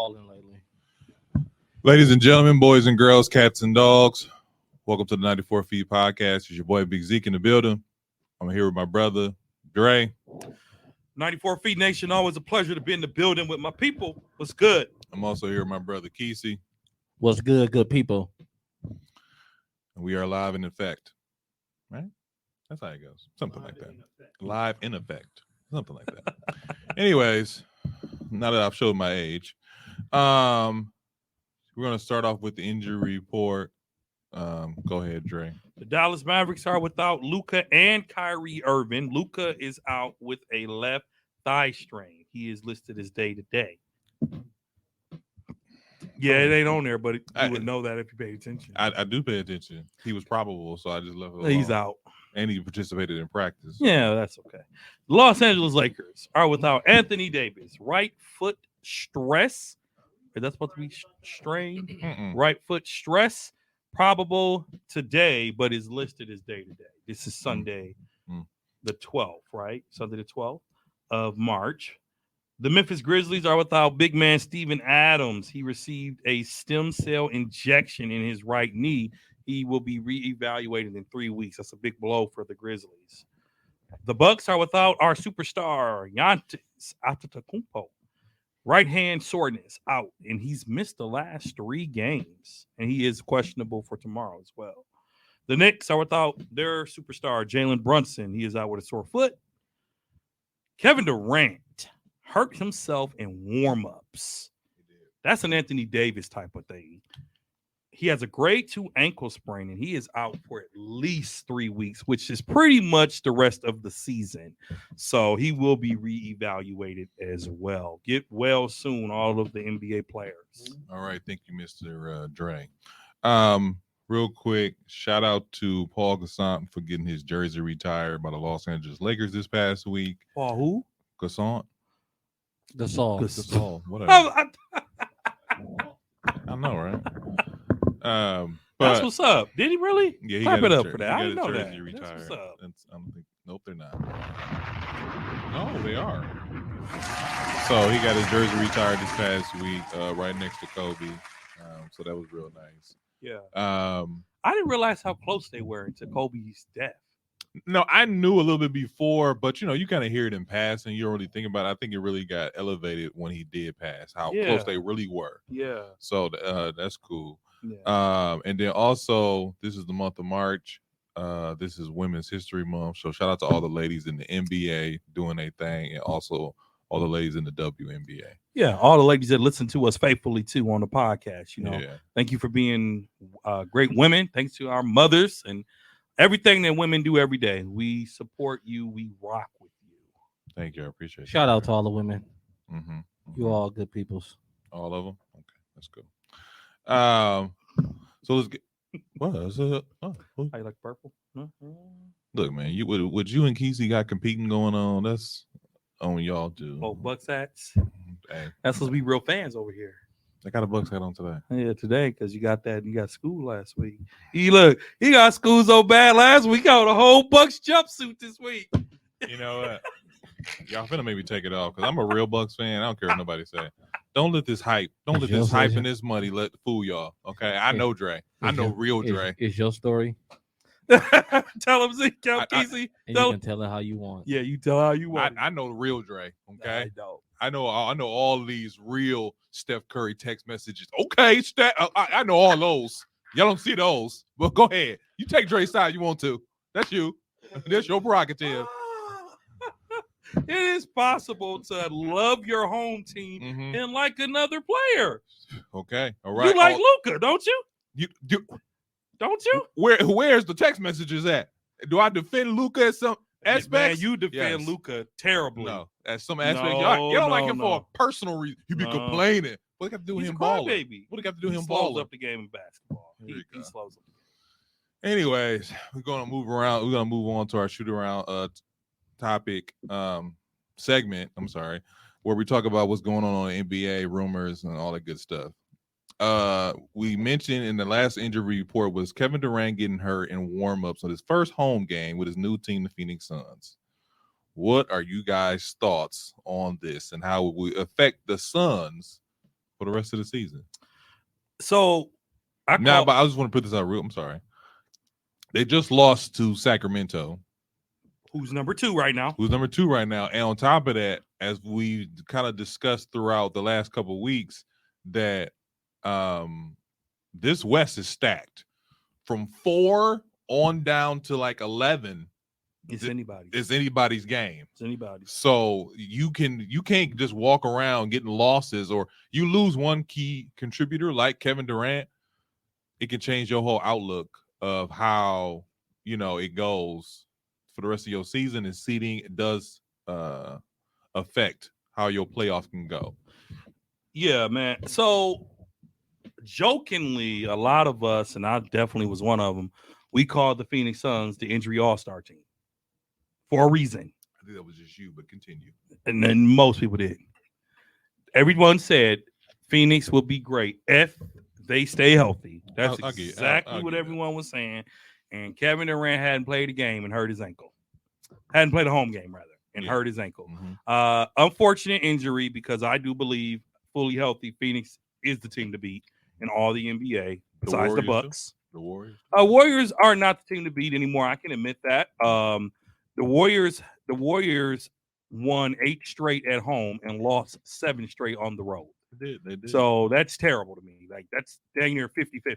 balling lately. Ladies and gentlemen, boys and girls, cats and dogs, welcome to the 94 Feet Podcast. It's your boy Big Zeke in the building. I'm here with my brother, Dre. 94 Feet Nation, always a pleasure to be in the building with my people. What's good? I'm also here with my brother, Kesey. What's good, good people? And we are live in effect. Right? That's how it goes. Something like that. Live in effect. Something like that. Anyways, now that I've showed my age, we're going to start off with the injury report. Go ahead, Dre. The Dallas Mavericks are without Luka and Kyrie Irving. Luka is out with a left thigh strain. He is listed as day-to-day. Yeah, it ain't on there, but you would know that if you paid attention. I do pay attention. He was probable, so I just left it alone. He's out. And he participated in practice. Yeah, that's okay. The Los Angeles Lakers are without Anthony Davis. Right foot stress. Is that supposed to be strained? Right foot stress. Probable today, but is listed as day-to-day. This is Sunday, the 12th, right? Sunday the 12th of March. The Memphis Grizzlies are without big man Steven Adams. He received a stem cell injection in his right knee. He will be reevaluated in 3 weeks. That's a big blow for the Grizzlies. The Bucks are without our superstar, Giannis Antetokounmpo. Right hand soreness out, and he's missed the last 3 games, and he is questionable for tomorrow as well. The Knicks are without their superstar, Jalen Brunson. He is out with a sore foot. Kevin Durant hurt himself in warm-ups. That's an Anthony Davis type of thing. He has a grade 2 ankle sprain, and he is out for at least 3 weeks, which is pretty much the rest of the season. So he will be reevaluated as well. Get well soon, all of the NBA players. All right. Thank you, Mr. Dre. Real quick, shout out to Paul Gasol for getting his jersey retired by the Los Angeles Lakers this past week. Paul who? Gasol. Gasol. Whatever. I know, right? But That's what's up. Did he really? Yeah, he clap got it his up for that. I didn't know that. Retired. That's what's up. Nope, they're not. No, they are. So he got his jersey retired this past week, right next to Kobe. So that was real nice. Yeah. I didn't realize how close they were to Kobe's death. No, I knew a little bit before, but you kind of hear it in passing. You don't really think about it. I think it really got elevated when he did pass, how close they really were. Yeah. So that's cool. Yeah. And then also, this is the month of March. This is Women's History Month. So shout out to all the ladies in the NBA doing their thing, and also all the ladies in the WNBA. Yeah, all the ladies that listen to us faithfully too on the podcast. Yeah. Thank you for being great women. Thanks to our mothers and everything that women do every day. We support you. We rock with you. Thank you. I appreciate it. Shout out to all the women. Mm-hmm. You all good peoples. All of them? Okay, that's good. So let's get. What is it? How you like purple? Look, man, what you and Kesey got competing going on? That's on y'all too. Oh, Bucks hats. Hey, that's supposed to be real fans over here. I got a Bucks hat on today. Yeah, today because you got school last week. He got school so bad last week. He got a whole Bucks jumpsuit this week. You know what? Y'all finna make me take it off because I'm a real Bucks fan. I don't care what nobody say. Don't let this hype and this money fool y'all. Okay, I know Dre. I know real Dre. It's your story. Tell him, Zeke. Tell Kesey. You can tell it how you want. Yeah, you tell how you want. I know the real Dre. Okay, I don't. I know all of these real Steph Curry text messages. Okay, Steph. I know all those. Y'all don't see those, but go ahead. You take Dre's side. You want to? That's you. That's your prerogative. It is possible to love your home team and like another player. Okay, all right. You like Luka, don't you? You don't you? Where's the text messages at? Do I defend Luka at some aspects? Man, you defend Luka terribly. No, at some aspects, you don't like him for a personal reason. You be complaining. What got to do with him balling? Baby. What got to do with him balling? Slows up the game in basketball. He slows up. Anyways, we're gonna move around. We're gonna move on to our shoot around topic segment. I'm sorry, where we talk about what's going on the NBA, rumors, and all that good stuff. We mentioned in the last injury report was Kevin Durant getting hurt in warm-ups on his first home game with his new team, the Phoenix Suns. What are you guys' thoughts on this and how it will affect the Suns for the rest of the season. So But I just want to put this out real. I'm sorry. They just lost to Sacramento, who's number 2 right now. And on top of that, as we kind of discussed throughout the last couple of weeks, that this West is stacked from 4 on down to like 11. It's anybody's. It's anybody's game. It's anybody's. So you can't just walk around getting losses, or you lose one key contributor like Kevin Durant, it can change your whole outlook of how it goes for the rest of your season. And seeding does affect how your playoffs can go. Yeah, man. So jokingly, a lot of us, and I definitely was one of them, we called the Phoenix Suns the injury all-star team for a reason. I think that was just you, but continue. And then most people did. Everyone said Phoenix will be great if they stay healthy. That's exactly what everyone was saying. And Kevin Durant hadn't played a game and hurt his ankle. Hadn't played a home game, rather, and hurt his ankle. Mm-hmm. Unfortunate injury, because I do believe fully healthy Phoenix is the team to beat in all the NBA besides the Bucks. The Warriors. Warriors are not the team to beat anymore. I can admit that. The Warriors won 8 straight at home and lost 7 straight on the road. They did. So that's terrible to me. Like, that's dang near 50-50,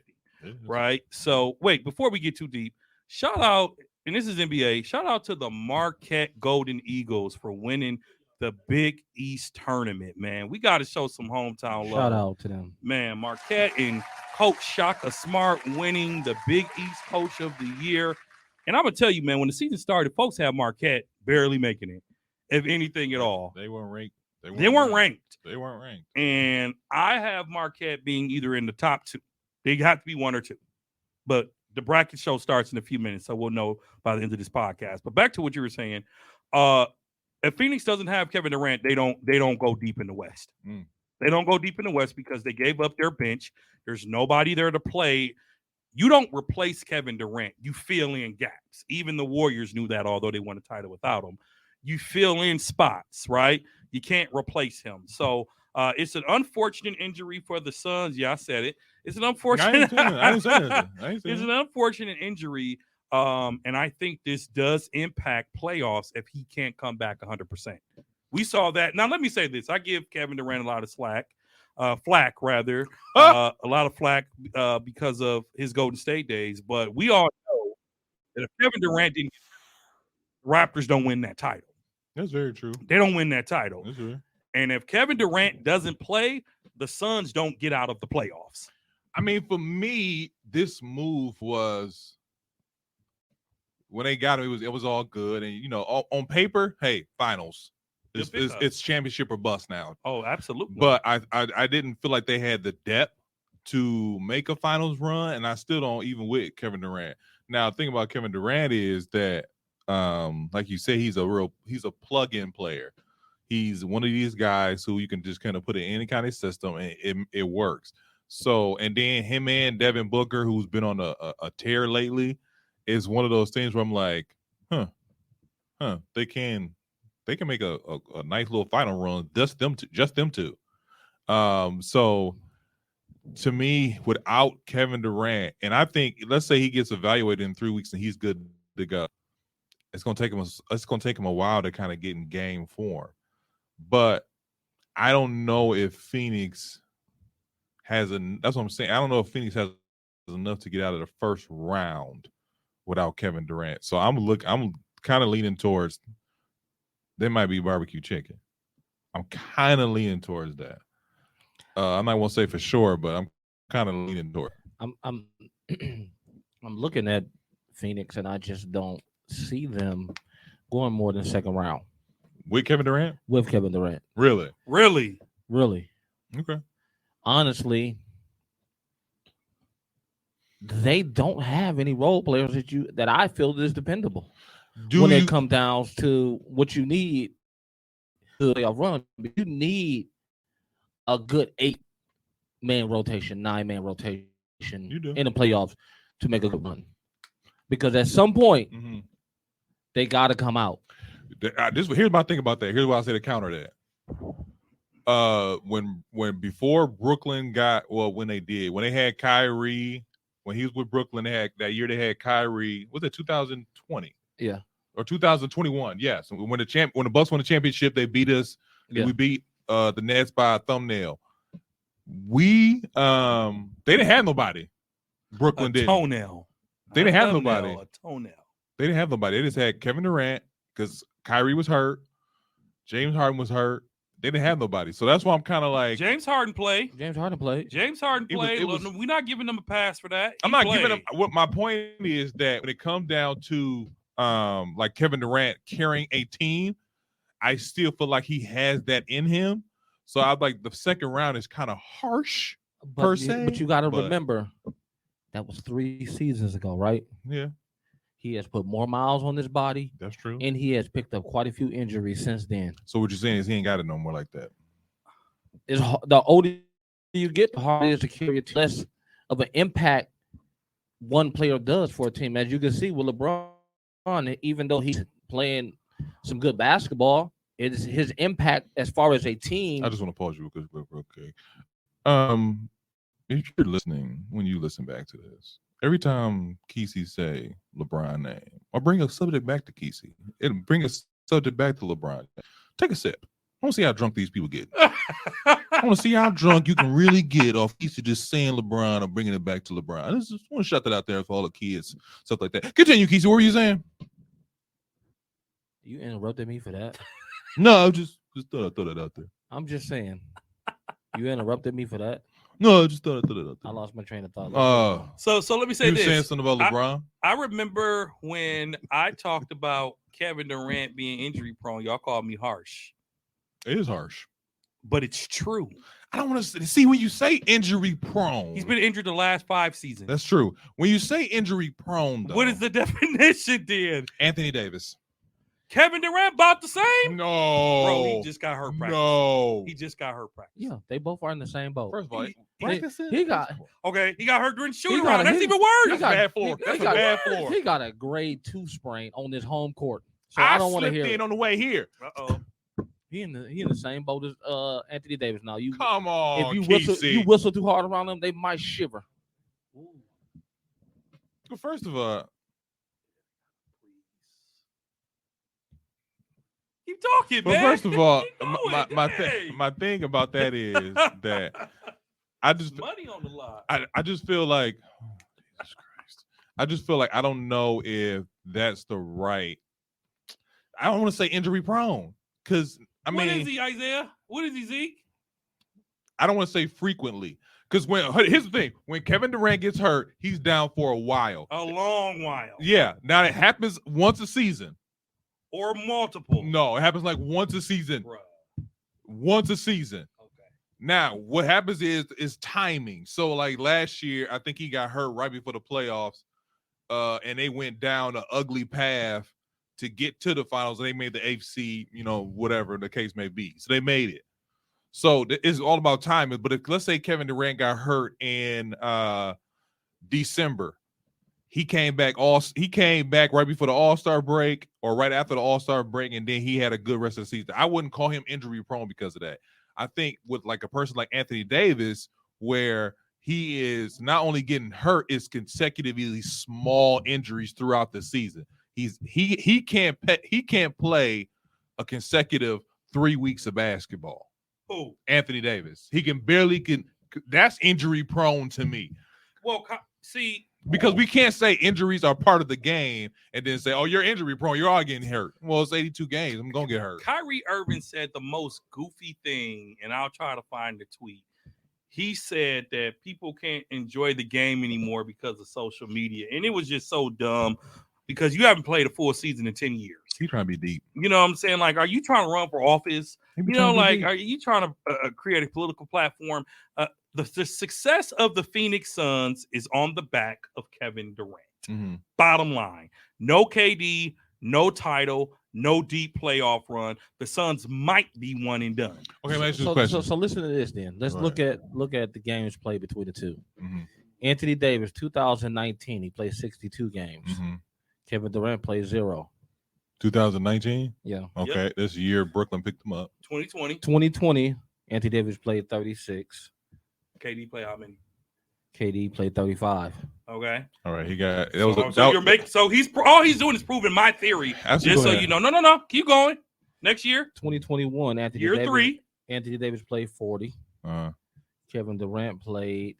right? So wait, before we get too deep, shout out, and this is NBA, shout out to the Marquette Golden Eagles for winning the Big East tournament, man. We got to show some hometown love. Shout out to them. Man, Marquette and Coach Shaka Smart winning the Big East Coach of the Year. And I'm going to tell you, man, when the season started, folks had Marquette barely making it, if anything at all. They weren't ranked. They weren't ranked. They weren't ranked. And I have Marquette being either in the top 2. They have to be 1 or 2. But the bracket show starts in a few minutes, so we'll know by the end of this podcast. But back to what you were saying. If Phoenix doesn't have Kevin Durant, they don't go deep in the West. They don't go deep in the West because they gave up their bench. There's nobody there to play. You don't replace Kevin Durant. You fill in gaps. Even the Warriors knew that, although they won a title without him. You fill in spots, right? You can't replace him. So it's an unfortunate injury for the Suns. Yeah, I said it. It's an unfortunate. I didn't say anything. It's an unfortunate injury. And I think this does impact playoffs if he can't come back 100%. We saw that. Now, let me say this. I give Kevin Durant a lot of flack, a lot of flack because of his Golden State days. But we all know that if Kevin Durant didn't, Raptors don't win that title. That's very true. They don't win that title. That's true. And if Kevin Durant doesn't play, the Suns don't get out of the playoffs. I mean, for me, this move was, when they got him, it was all good. And, on paper, hey, finals. It's championship or bust now. Oh, absolutely. But I didn't feel like they had the depth to make a finals run, and I still don't, even with Kevin Durant. Now, the thing about Kevin Durant is that, like you say, he's a plug-in player. He's one of these guys who you can just kind of put in any kind of system and it works. So, and then him and Devin Booker, who's been on a tear lately, is one of those things where I'm like, they can make a nice little final run, just them two. So to me, without Kevin Durant, and I think, let's say he gets evaluated in 3 weeks and he's good to go, it's gonna take him a while to kind of get in game form. But I don't know if Phoenix has that's what I'm saying. I don't know if Phoenix has enough to get out of the first round without Kevin Durant. So I'm kind of leaning towards, they might be barbecue chicken. I'm kind of leaning towards that. I'm not gonna say for sure, but I'm kind of leaning toward. I'm looking at Phoenix, and I just don't see them going more than second round with Kevin Durant. With Kevin Durant, really. Okay. Honestly, they don't have any role players that I feel is dependable. When it comes down to what you need to playoff run, you need a good 8-man rotation, 9-man rotation in the playoffs to make a good run. Because at some point, they got to come out. Here's my thing about that. Here's why I say to counter that. when before Brooklyn when they had Kyrie, when he was with Brooklyn, they had Kyrie. Was it 2020? Yeah. Or 2021? Yes. When the Bucks won the championship, they beat us. Yeah. We beat the Nets by a thumbnail. They didn't have nobody. Brooklyn did. Toenail. They didn't have Thumbnail, nobody. A toenail. They didn't have nobody. They just had Kevin Durant because Kyrie was hurt. James Harden was hurt. They didn't have nobody. So that's why I'm kind of like James Harden played. James Harden played. We're not giving him a pass for that. I'm not giving him. What my point is that when it comes down to like Kevin Durant carrying a team, I still feel like he has that in him. So I like the second round is kind of harsh per se. But you got to remember that was 3 seasons ago, right? Yeah. He has put more miles on his body. That's true. And he has picked up quite a few injuries since then. So what you're saying is he ain't got it no more like that. The older you get, the harder it is to carry it. Less of an impact one player does for a team. As you can see with LeBron, even though he's playing some good basketball, it is his impact as far as a team. I just want to pause you real quick. Okay. If you're listening, when you listen back to this, every time Kesey say LeBron name, or bring a subject back to Kesey, it'll bring a subject back to LeBron. Take a sip. I want to see how drunk these people get. I want to see how drunk you can really get off Kesey just saying LeBron or bringing it back to LeBron. I just want to shut that out there for all the kids, stuff like that. Continue, Kesey. What were you saying? You interrupted me for that. No, I just thought I'd throw that out there. I'm just saying. You interrupted me for that. No, I just thought I'd throw that out there. I lost my train of thought. So let me say you this. You saying something about LeBron? I remember when I talked about Kevin Durant being injury prone, y'all called me harsh. It is harsh. But it's true. I don't want to see when you say injury prone. He's been injured the last 5 seasons. That's true. When you say injury prone, though, what is the definition then? Anthony Davis. Kevin Durant about the same? No. Bro, he just got hurt practice. No. He just got hurt practice. Yeah, they both are in the same boat. First of all, he got he got hurt during shooting around. That's even worse. That's a bad floor. That's a bad floor. He got a grade 2 sprain on his home court. So I don't want to hear in it. on the way here. Uh-oh. He in the same boat as Anthony Davis. Now you come on. If you whistle too hard around them, they might shiver. Well, first of all, keep talking, but man. First of all, my thing about that is that I just money on the line. I just feel like Jesus Christ. I just feel like I don't know if that's the right. I don't want to say injury prone because what is he, Isaiah? What is he, Zeke? I don't want to say frequently because here's the thing: when Kevin Durant gets hurt, he's down for a while, a long while. Yeah. Now it happens once a season. Or multiple. No, it happens like once a season. Bruh. Once a season. Okay. Now, what happens is timing. So, like last year, I think he got hurt right before the playoffs, and they went down an ugly path to get to the finals. And they made the AFC, whatever the case may be. So they made it. So it's all about timing. But let's say Kevin Durant got hurt in December. He came back right before the All-Star break or right after the All-Star break, and then he had a good rest of the season. I wouldn't call him injury prone because of that. I think with like a person like Anthony Davis, where he is not only getting hurt, it's consecutively small injuries throughout the season. He can't play a consecutive 3 weeks of basketball. Who? Anthony Davis. He can barely that's injury prone to me. Well, see. Because we can't say injuries are part of the game and then say, oh, you're injury prone. You're all getting hurt. Well, it's 82 games. I'm going to get hurt. Kyrie Irving said the most goofy thing, and I'll try to find the tweet. He said that people can't enjoy the game anymore because of social media. And it was just so dumb because you haven't played a full season in 10 years. He's trying to be deep. You know what I'm saying? Like, are you trying to run for office? Are you trying to create a political platform? The success of the Phoenix Suns is on the back of Kevin Durant. Mm-hmm. Bottom line, no KD, no title, no deep playoff run. The Suns might be one and done. Okay, let me ask you a question. So listen to this then. Let's look at the games played between the two. Mm-hmm. Anthony Davis, 2019, he played 62 games. Mm-hmm. Kevin Durant played 0. 2019? Yeah. Okay, This year Brooklyn picked him up. 2020. 2020, Anthony Davis played 36. KD play how many? KD played 35. Okay. All right, he got. That So, was a, so that, you're making. So he's all he's doing is proving my theory. Absolutely. Just so you know. No. Keep going. Next year, 2021, Anthony year Davis. 3. Anthony Davis played 40. uh, Kevin Durant played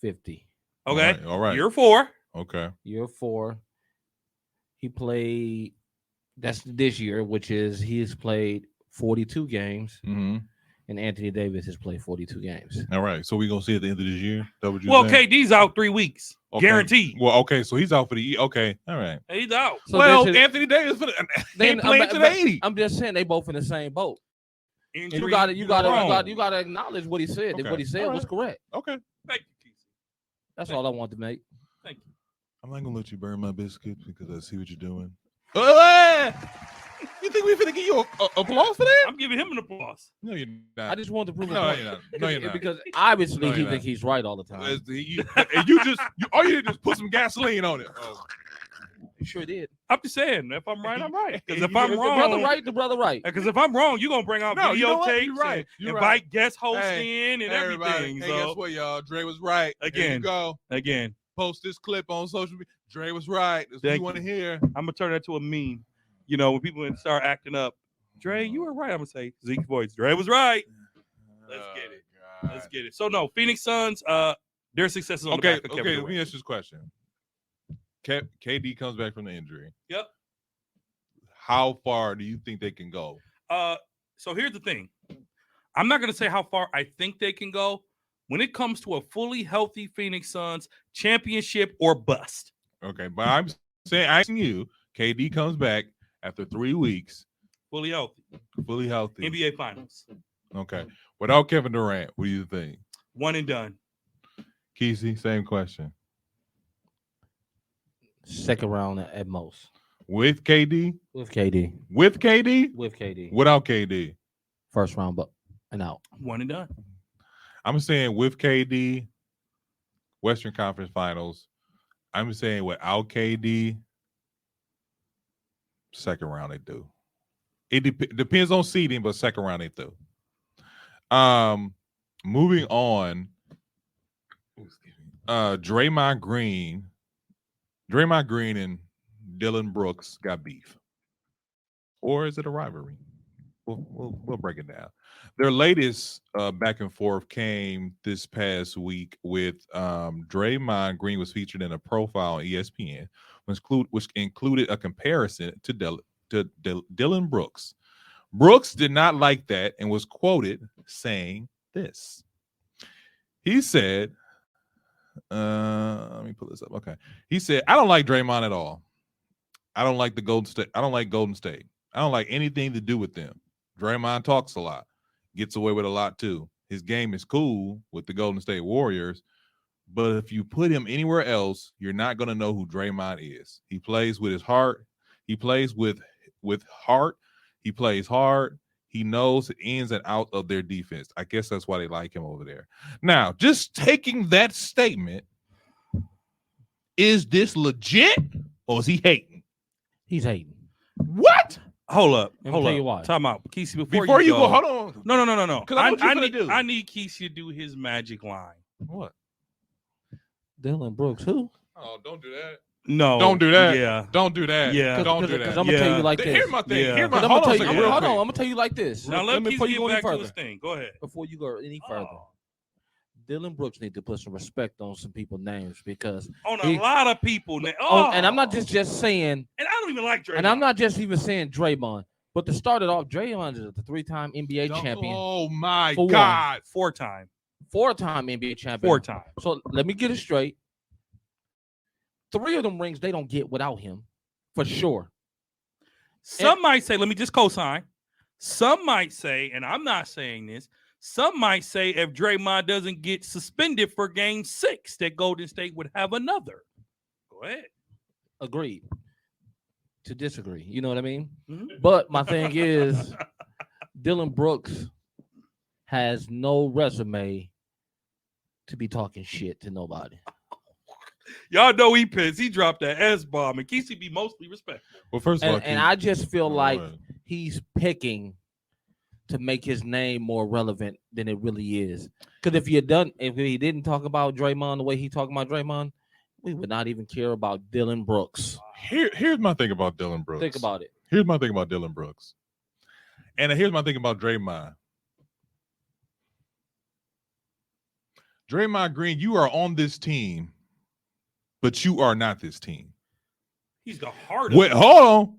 50. Okay. All right. Year 4. Okay. Year 4, he played. That's this year, which is he's played 42 games, Mm-hmm. and Anthony Davis has played 42 games. All right. So we gonna see at the end of this year. That what you Well, saying? KD's out 3 weeks, Okay. guaranteed. Well, okay. So he's out for the year. Okay. All right. He's out. So well, they should- Anthony Davis for the, Then ain't playing I'm- to the 80. I'm just saying they both in the same boat. And Injury, you got wrong. to acknowledge what he said. Okay. What he said All was right. correct. Okay. Thank you, Keith. That's all I want to make. Thank you. I'm not gonna let you burn my biscuits because I see what you're doing. You think we finna give you a applause for that? I'm giving him an applause. No, you're not. I just wanted to prove No, a point. you're not. No, you're not. Because obviously No, he you're think not. he's right all the time. And you just all you did just put some gasoline on it. Oh. You sure did. I'm just saying, if I'm right, I'm right. Because if You- I'm if the The brother wrong, right, the brother right. because if I'm wrong, you're gonna bring out No, you know what? videotapes, You're right. and You're invite right. guest hosts Hey, in and Everybody, everything. hey, So guess what, y'all? Dre was right. Here you Again. go. again, Post this clip on social media. Dre was right. That's what Thank you want to hear. I'm gonna turn that to a meme. You know, when people start acting up, Dre, you were right. I'm gonna say Zeke's voice. Dre was right. Let's get it. Let's get it. So no, Phoenix Suns, their success is on the Okay, back of Kevin okay. Let Durant. me ask you this question. KD comes back from the injury. Yep. How far do you think they can go? So here's the thing. I'm not gonna say how far I think they can go. When it comes to a fully healthy Phoenix Suns, championship or bust. Okay, but I'm saying, asking you, KD comes back after 3 weeks, Fully healthy. fully healthy. NBA Finals. Okay, without Kevin Durant, what do you think? One and done. Kesey, same question. Second round at most. With KD, With KD. with KD, With KD. without KD. First round, but and out. One and done. I'm saying with KD, Western Conference Finals. I'm saying without KD, second round they do. It depends on seeding, but second round they do. Moving on. Draymond Green and Dylan Brooks got beef, or is it a rivalry? We'll break it down. Their latest back and forth came this past week with Draymond Green was featured in a profile on ESPN, which included a comparison to Dylan Brooks. Brooks did not like that and was quoted saying this. He said, let me pull this up. Okay. He said, I don't like Draymond at all. I don't like Golden State. I don't like anything to do with them. Draymond talks a lot, gets away with a lot too. His game is cool with the Golden State Warriors, but if you put him anywhere else, you're not going to know who Draymond is. He plays with his heart. He plays with heart. He plays hard. He knows the ins and outs of their defense. I guess that's why they like him over there. Now, just taking that statement, is this legit or is he hating? He's hating. What? Hold up. Let me Hold tell up. you why. Time out. Kesey, Before you go, hold on. No. 'Cause I know what you're gonna do. I need Kesey to do his magic line. What? Dylan Brooks, who? Oh, don't do that. No. Don't do that. Yeah. Don't do that. Yeah. Don't do Because that. I'm gonna tell Yeah. you like this. Here's my thing. Yeah. Here's my, 'Cause I'm hold gonna on a tell second. you. Real Hold on. quick. I'm gonna tell you like this. Now let before Kesey you go get any back to his further. thing. Go ahead. Before you go any further, Oh. Dylan Brooks need to put some respect on some people's names because. On a He- lot of people. Now. Oh, and I'm not just saying, And I don't even like Draymond. and I'm not just even saying Draymond, but to start it off, Draymond is the 3-time NBA champion, Oh my For one. God. 4-time. 4-time NBA champion. 4-time. So let me get it straight. 3 of them rings they don't get without him, for sure. Some might say, let me just co-sign. Some might say, and I'm not saying this, some might say if Draymond doesn't get suspended for game 6, that Golden State would have another. Go ahead. Agreed. To disagree, you know what I mean? Mhm. But my thing is, Dylan Brooks has no resume to be talking shit to nobody. Y'all know he pissed. He dropped that S-bomb, and Kesey be mostly respectful. Well, first of all, And I just feel like Keith, he's picking to make his name more relevant than it really is. Because if he didn't talk about Draymond the way he talking about Draymond, we would not even care about Dylan Brooks. Here's my thing about Dylan Brooks. Think about it. Here's my thing about Dylan Brooks. And here's my thing about Draymond. Draymond Green, you are on this team, but you are not this team. He's the heart. Hold on.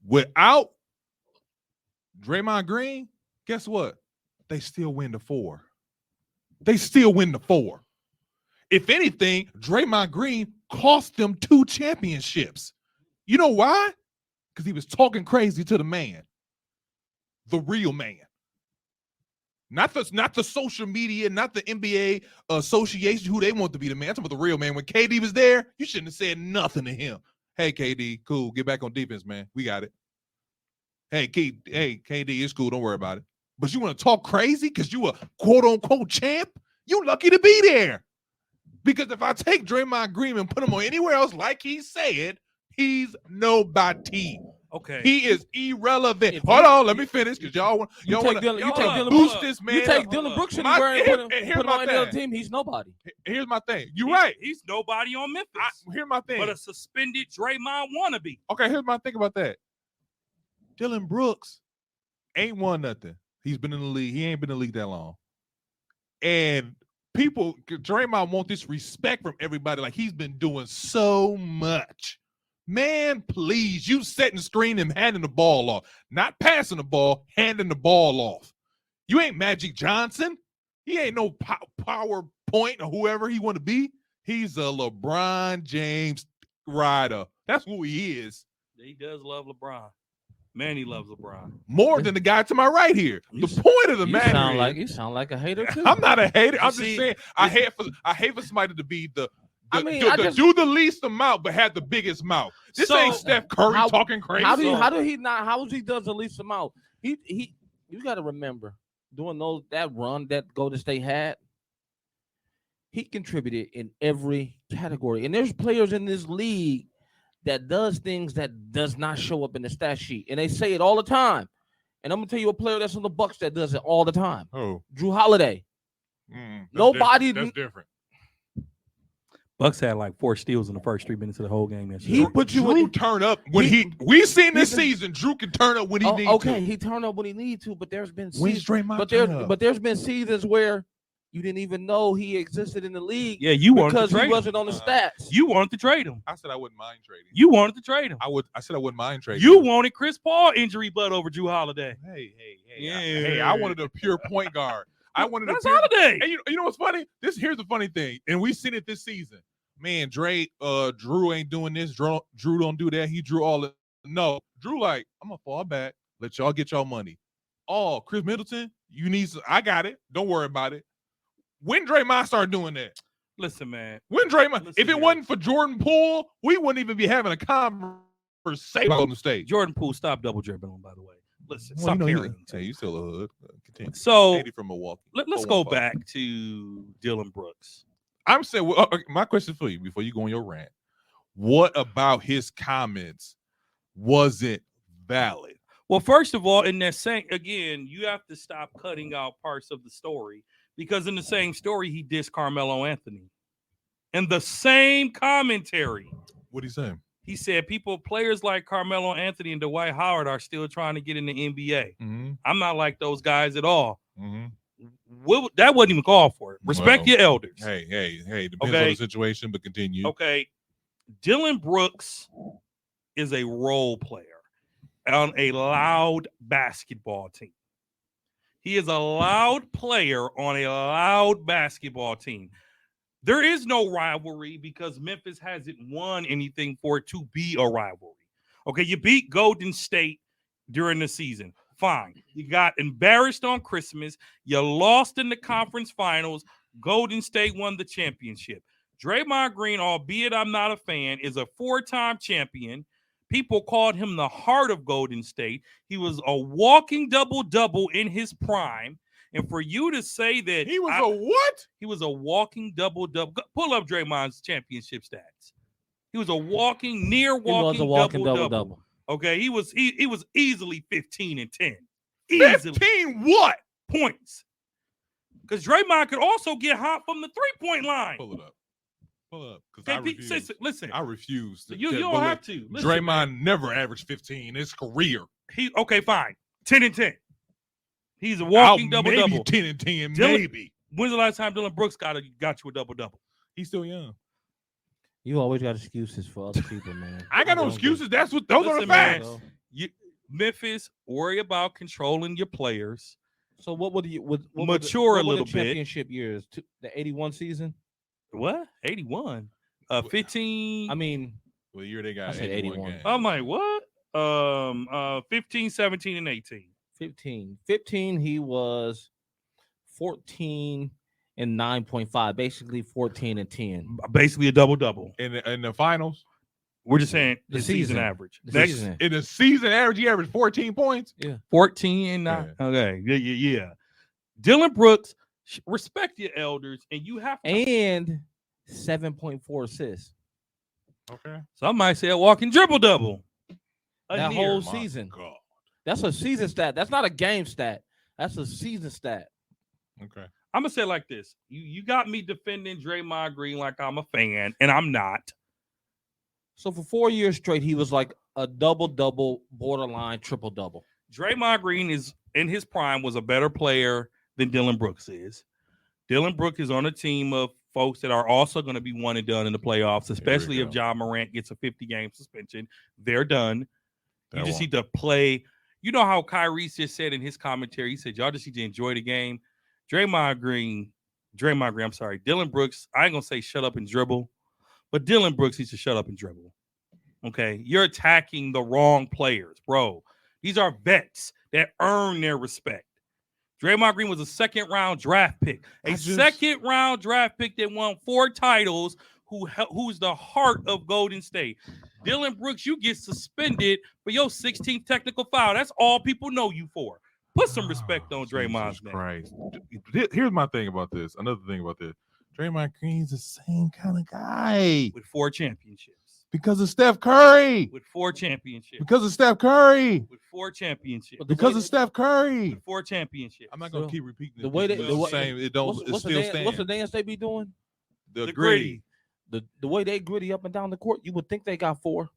Without Draymond Green, guess what? They still win the 4. They still win the 4. If anything, Draymond Green cost them 2 championships. You know why? Because he was talking crazy to the man. The real man. Not the social media, not the NBA association, who they want to be the man. I'm talking about the real man. When KD was there, you shouldn't have said nothing to him. Hey, KD, cool. Get back on defense, man. We got it. Hey, KD, it's cool. Don't worry about it. But you want to talk crazy because you a quote-unquote champ? You lucky to be there. Because if I take Draymond Green and put him on anywhere else, like he said, he's nobody. Okay. He is irrelevant. Hold on, let me finish because y'all want to boost this man. You take Dylan Brooks anywhere and put him on any other team, he's nobody. Here's my thing. You're right. He's nobody on Memphis. Here's my thing. But a suspended Draymond wannabe. Okay, here's my thing about that. Dylan Brooks ain't won nothing. He's been in the league. He ain't been in the league that long. And Draymond want this respect from everybody like he's been doing so much. Man, please, you setting screen and handing the ball off. Not passing the ball, handing the ball off. You ain't Magic Johnson. He ain't no PowerPoint or whoever he want to be. He's a LeBron James rider. That's who he is. He does love LeBron. Man, he loves LeBron. More than the guy to my right here. The point of the matter you sound like a hater too. I'm not a hater. I'm just saying I hate for somebody to be do the least amount but have the biggest mouth. This ain't Steph Curry talking crazy. How is he does the least amount? He you got to remember doing that run that Golden State had. He contributed in every category, and there's players in this league that does things that does not show up in the stat sheet, and they say it all the time. And I'm gonna tell you a player that's on the Bucks that does it all the time. Oh, Drew Holiday. That's different. Bucks had like 4 steals in the first 3 minutes of the whole game. He put you Drew turn up when we've seen this season. Drew can turn up when he needs to. Okay, he turned up when he needs to, but there's been there's been seasons where you didn't even know he existed in the league. Yeah, you wanted because to trade he wasn't on the stats. You wanted to trade him. I said I wouldn't mind trading. You wanted to trade him. I said I wouldn't mind trading. You wanted Chris Paul injury bud over Drew Holiday. Hey, I wanted a pure point guard. I wanted That's Holiday. And you know what's funny? Here's the funny thing, and we've seen it this season. Man, Drew ain't doing this. Drew don't do that. He drew all the no. Drew like, I'm gonna fall back. Let y'all get y'all money. Oh, Chris Middleton, you need some. I got it. Don't worry about it. When Draymond started doing that? Listen, man. When Draymond, if it wasn't for Jordan Poole, we wouldn't even be having a conversation on the stage. Jordan Poole stopped double dribbling, by the way. Listen, stop carrying. Hey, you still a hood. Continue. So from Milwaukee. Let's go back to Dylan Brooks. I'm saying, my question for you before you go on your rant: what about his comments wasn't valid? Well, first of all, in that same again, you have to stop cutting out parts of the story because in the same story he dissed Carmelo Anthony. In the same commentary, what did he say? He said players like Carmelo Anthony and Dwight Howard are still trying to get in the NBA. Mm-hmm. I'm not like those guys at all. Mm-hmm. That wasn't even called for. Respect your elders. Hey. Depends on the situation, but continue. Okay. Dylan Brooks is a role player on a loud basketball team. He is a loud player on a loud basketball team. There is no rivalry because Memphis hasn't won anything for it to be a rivalry. Okay, you beat Golden State during the season. Fine. You got embarrassed on Christmas. You lost in the conference finals. Golden State won the championship. Draymond Green, albeit I'm not a fan, is a 4-time champion. People called him the heart of Golden State. He was a walking double-double in his prime. And for you to say that he was a what? He was a walking double-double. Pull up Draymond's championship stats. He was a walking double-double. Okay, he was easily 15 and 10. Easily 15 what? points. Because Draymond could also get hot from the 3-point line. Pull it up. Pull it up. Because I KP, refuse. listen, I refuse. you don't have to. Listen, Draymond man. never averaged 15 in his career. Okay, fine. 10 and 10. He's a walking double-double. Maybe 10 and 10, Dylan- maybe. When's the last time Dylan Brooks got you a double-double? He's still young. You always got excuses for other people, man. I got no Don't do- excuses. Those are the Listen, man. facts. Memphis, worry about controlling your players. So what would you what Mature what a were little the bit. championship years? The 81 season. What? 81. 15. I mean, Well, the year they got I said 81 81. games. I'm like, what? 15, 17, and 18. 15 he was 14 and 9.5, basically 14 and 10. Basically a double-double. In the finals, We're just saying The the season season. average. The That's season. in the season average, he averaged 14 points. 14 and 9. Okay. Yeah. Dylan Brooks, respect your elders, and you have to. And 7.4 assists. Okay. Some might say a walking triple-double. That near. whole My season. God. That's a season stat. That's not a game stat. That's a season stat. Okay. I'm gonna say it like this: you got me defending Draymond Green like I'm a fan, and I'm not. So for 4 years straight, he was like a double-double, borderline triple-double. Draymond Green is in his prime was a better player than Dylan Brooks is. Dylan Brooks is on a team of folks that are also going to be one and done in the playoffs, especially if go. John Morant gets a 50-game suspension. They're done. You That just one. need to play. You know how Kyrie just said in his commentary, he said, y'all just need to enjoy the game. Draymond Green, I'm sorry, Dylan Brooks, I ain't going to say shut up and dribble, but Dylan Brooks needs to shut up and dribble. Okay? You're attacking the wrong players, bro. These are vets that earn their respect. Draymond Green was a second-round draft pick. Second-round draft pick that won 4 titles, who's the heart of Golden State. Dylan Brooks, you get suspended for your 16th technical foul. That's all people know you for. Put some respect on Draymond's Jesus name. Christ. Here's my thing about this. Another thing about this. Draymond Green's the same kind of guy With 4 championships. because of Steph Curry. With 4 championships. Because of Steph Curry. With 4 championships. But Because of Steph Curry. With 4 championships. I'm not gonna So, keep repeating the it. way because they- it's the way- same. It don't. It What's still the stands. dance they be doing? The The gritty. The way they gritty up and down the court, you would think they got 4.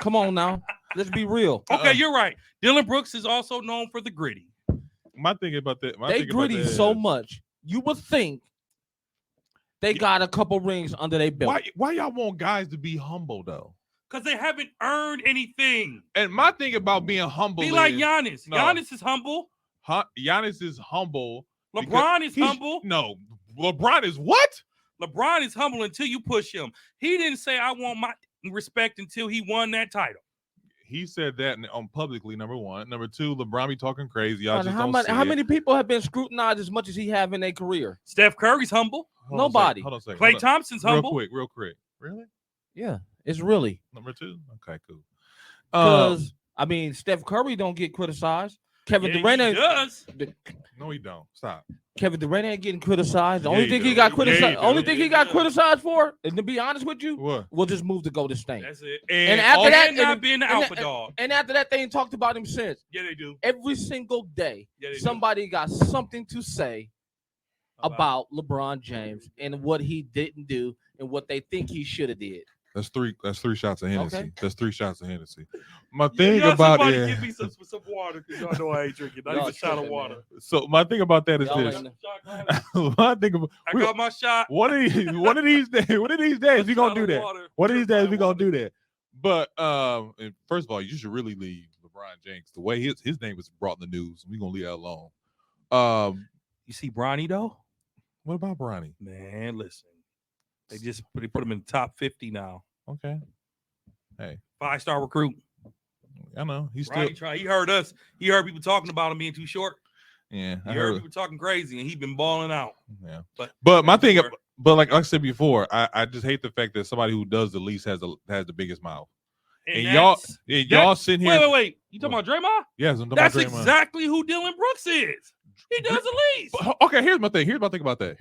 Come on now. Let's be real. Okay, you're right. Dylan Brooks is also known for the gritty. My thing about that. They gritty so much. You would think they got a couple rings under their belt. Why y'all want guys to be humble though? Because they haven't earned anything. And my thing about being humble Be like is, Giannis. No. Giannis is humble. Giannis is humble. LeBron is he's- humble. No, LeBron is what? LeBron is humble until you push him. He didn't say, I want my respect until he won that title. He said that on publicly. Number one. Number two, LeBron be talking crazy. Y'all And just how don't many, see how it. many people have been scrutinized as much as he have in their career? Steph Curry's humble. Hold on a second, Nobody. Hold on a second. Klay hold on. Thompson's humble. Real quick. Really? Yeah, it's really Number two? Okay, cool. because I mean Steph Curry don't get criticized. Kevin Yeah, Durant he ain't does. No, he don't. Stop. Kevin Durant ain't getting criticized. The Yeah, only he thing he do. got Yeah, criticized, he do. only thing Yeah, he got he does. criticized for, and to be honest with you, What? we'll just move to Golden State. That's it. And after that, not being the and- alpha dog. And after that, they ain't talked about him since. Yeah, they do. Every single day, Yeah, they do. somebody got something to say about LeBron James and what he didn't do and what they think he should have did. That's three shots of Hennessy. Okay. That's 3 shots of Hennessy. My Yeah, thing y'all about somebody it. give me some water because y'all know I ain't drinking. Not Y'all even a shot of tripping, water. man. So my thing about that is Y'all this. ain't- My thing about I got my shot. one of these days we gonna do that. One of these days we gonna do that. But and first of all, you should really leave LeBron James. The way his name was brought in the news, we gonna leave that alone. You see Bronny though? What about Bronny? Man, listen. They put him in the top 50 now. Okay, 5-star recruit. I know he's still. Bronny tried. He heard us. He heard people talking about him being too short. Yeah, He I heard heard. people talking crazy, and he been balling out. Yeah, But but my thing, Sure. but like I said before, I just hate the fact that somebody who does the least has the biggest mouth. And y'all sitting here. Wait. You talking about Draymond? Yes, I'm talking That's about Draymond. exactly who Dylan Brooks is. He does the least. But, okay, here's my thing. Here's my thing about that.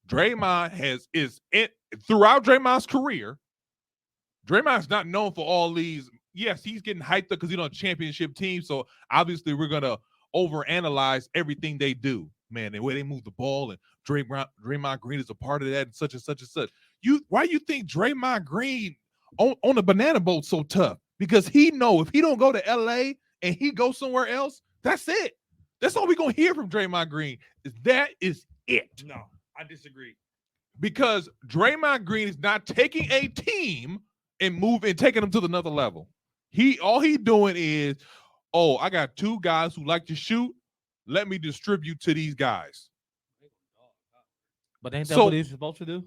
Draymond throughout Draymond's career. Draymond's not known for all these yes, he's getting hyped up because he's on a championship team. So obviously we're gonna overanalyze everything they do. Man, the way they move the ball and Draymond Green is a part of that and such and such and such. Why you think Draymond Green on the banana boat so tough? Because he know if he don't go to LA and he goes somewhere else, that's it. That's all we're gonna hear from Draymond Green. That is it. No, I disagree. Because Draymond Green is not taking a team and taking them to another level. All he doing is, oh, I got two guys who like to shoot. Let me distribute to these guys. But ain't that what he's supposed to do?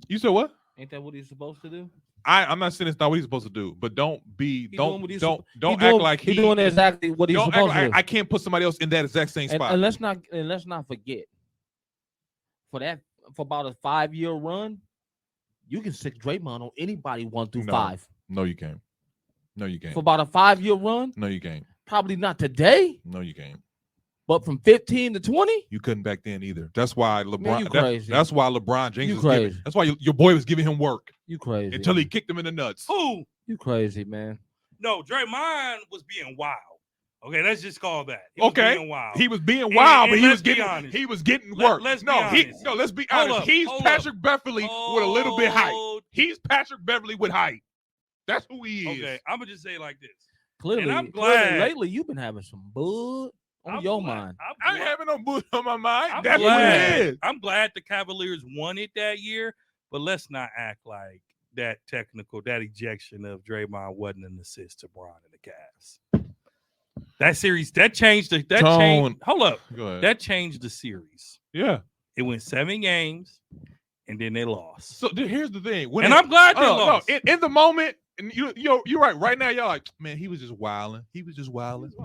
You said what? Ain't that what he's supposed to do? I'm not saying it's not what he's supposed to do, but don't act like he's doing exactly what he's supposed to do. I can't put somebody else in that exact same spot. And let's not forget, for about a 5-year run, you can stick Draymond on anybody 1 through 5. No, you can't. No, you can't. For about a 5-year run? No, you can't. Probably not today. No, you can't. But from 15 to 20? You couldn't back then either. That's why LeBron. Man, you crazy. That's why LeBron James was crazy. That's why your boy was giving him work. You crazy. Until he kicked him in the nuts. Who? You crazy, man. No, Draymond was being wild. Okay, let's just call that. He was being wild, but he was getting work. Let's be honest. Let's be honest. He's Patrick Beverley with a little bit height. He's Patrick Beverley with height. That's who he is. Okay, I'm gonna just say it like this. Clearly, and I'm glad lately you've been having some bud on your mind. I ain't having no bud on my mind. That's what it is. I'm glad the Cavaliers won it that year, but let's not act like that ejection of Draymond wasn't an assist to Bron and the Cavs. That series, that changed. Hold up. Go ahead. That changed the series. Yeah. It went 7 games, and then they lost. So here's the thing. I'm glad they lost. No, in the moment, and you're right. Right now, y'all like, man, he was just wilding.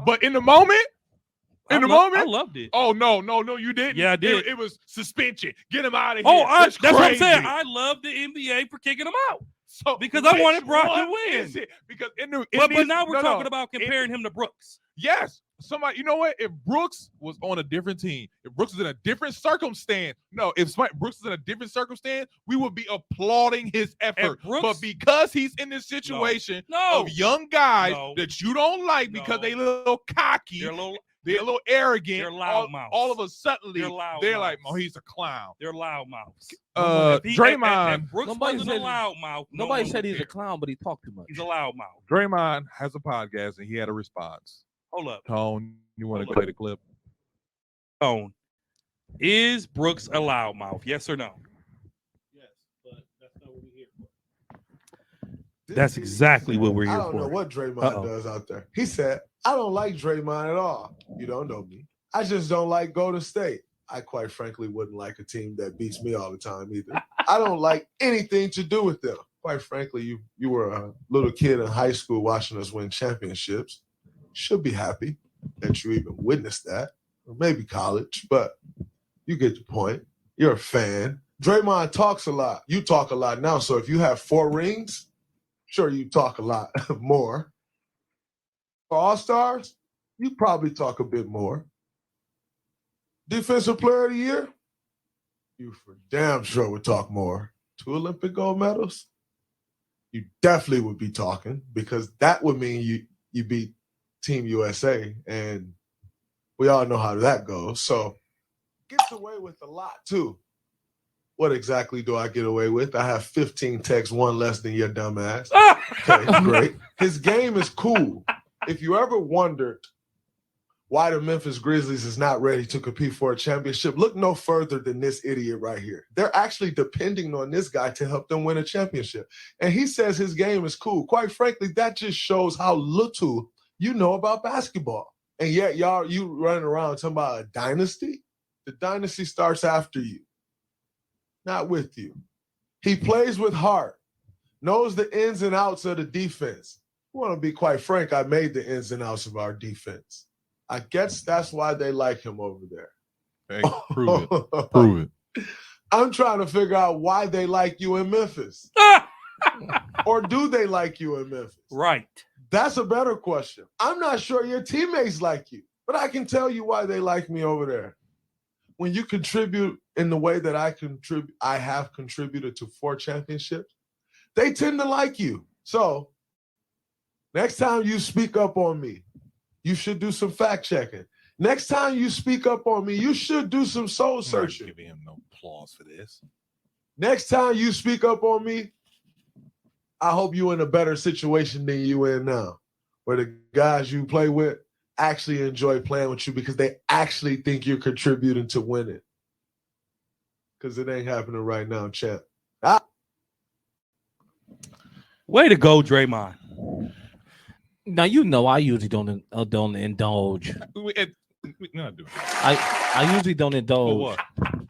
But in the moment, I loved it. Oh no, you didn't. Yeah, I did. It was suspension. Get him out of here. Oh, that's crazy. what I'm saying. I love the NBA for kicking him out. So because I wanted Brock to win. Because but now we're talking about comparing him to Brooks. Yes. Somebody, you know what? If Brooks was on a different team, if Brooks was in a different circumstance, if Brooks is in a different circumstance, we would be applauding his effort. But because he's in this situation of young guys that you don't like because they a little cocky, they're a little arrogant, they're loudmouths. All of a sudden, they're like, oh, he's a clown. They're loudmouths. Draymond. Brooks wasn't a loudmouth. Nobody said he's a clown, but he talked too much. He's a loudmouth. Draymond has a podcast, and he had a response. Hold up. Tone, you want to play the clip? Tone, is Brooks a loudmouth? Yes or no? Yes, but that's not what we're here for. That's exactly what we're here for. I don't know what Draymond does out there. He said, I don't like Draymond at all. You don't know me. I just don't like Golden State. I quite frankly wouldn't like a team that beats me all the time either. I don't like anything to do with them. Quite frankly, you were a little kid in high school watching us win championships. Should be happy that you even witnessed that, or maybe college, but you get the point. You're a fan. Draymond talks a lot. You talk a lot now, so if you have 4 rings, sure, you talk a lot more. For All-Stars, you probably talk a bit more. Defensive Player of the Year, you for damn sure would talk more. 2 Olympic gold medals, you definitely would be talking because that would mean you beat Team USA, and we all know how that goes. So gets away with a lot too. What exactly do I get away with? I have 15 texts, 1 less than your dumb ass. Okay, great. His game is cool. If you ever wondered why the Memphis Grizzlies is not ready to compete for a championship, look no further than this idiot right here. They're actually depending on this guy to help them win a championship. And he says his game is cool. Quite frankly, that just shows how little you know about basketball. And yet you running around talking about a dynasty? The dynasty starts after you, not with you. He plays with heart, knows the ins and outs of the defense. I want to be quite frank, I made the ins and outs of our defense. I guess that's why they like him over there. Hey, prove it. Prove it. I'm trying to figure out why they like you in Memphis. Or do they like you in Memphis? Right. That's a better question. I'm not sure your teammates like you, but I can tell you why they like me over there. When you contribute in the way that I have contributed to 4 championships, they tend to like you. So Next time you speak up on me, you should do some fact checking. Next time you speak up on me, you should do some soul I'm not searching. giving him no applause for this. Next time you speak up on me, I hope you're in a better situation than you in now, where the guys you play with actually enjoy playing with you because they actually think you're contributing to winning. Because it ain't happening right now, champ. Way to go, Draymond. Now I usually don't indulge. We're not doing it. I usually don't indulge. For what?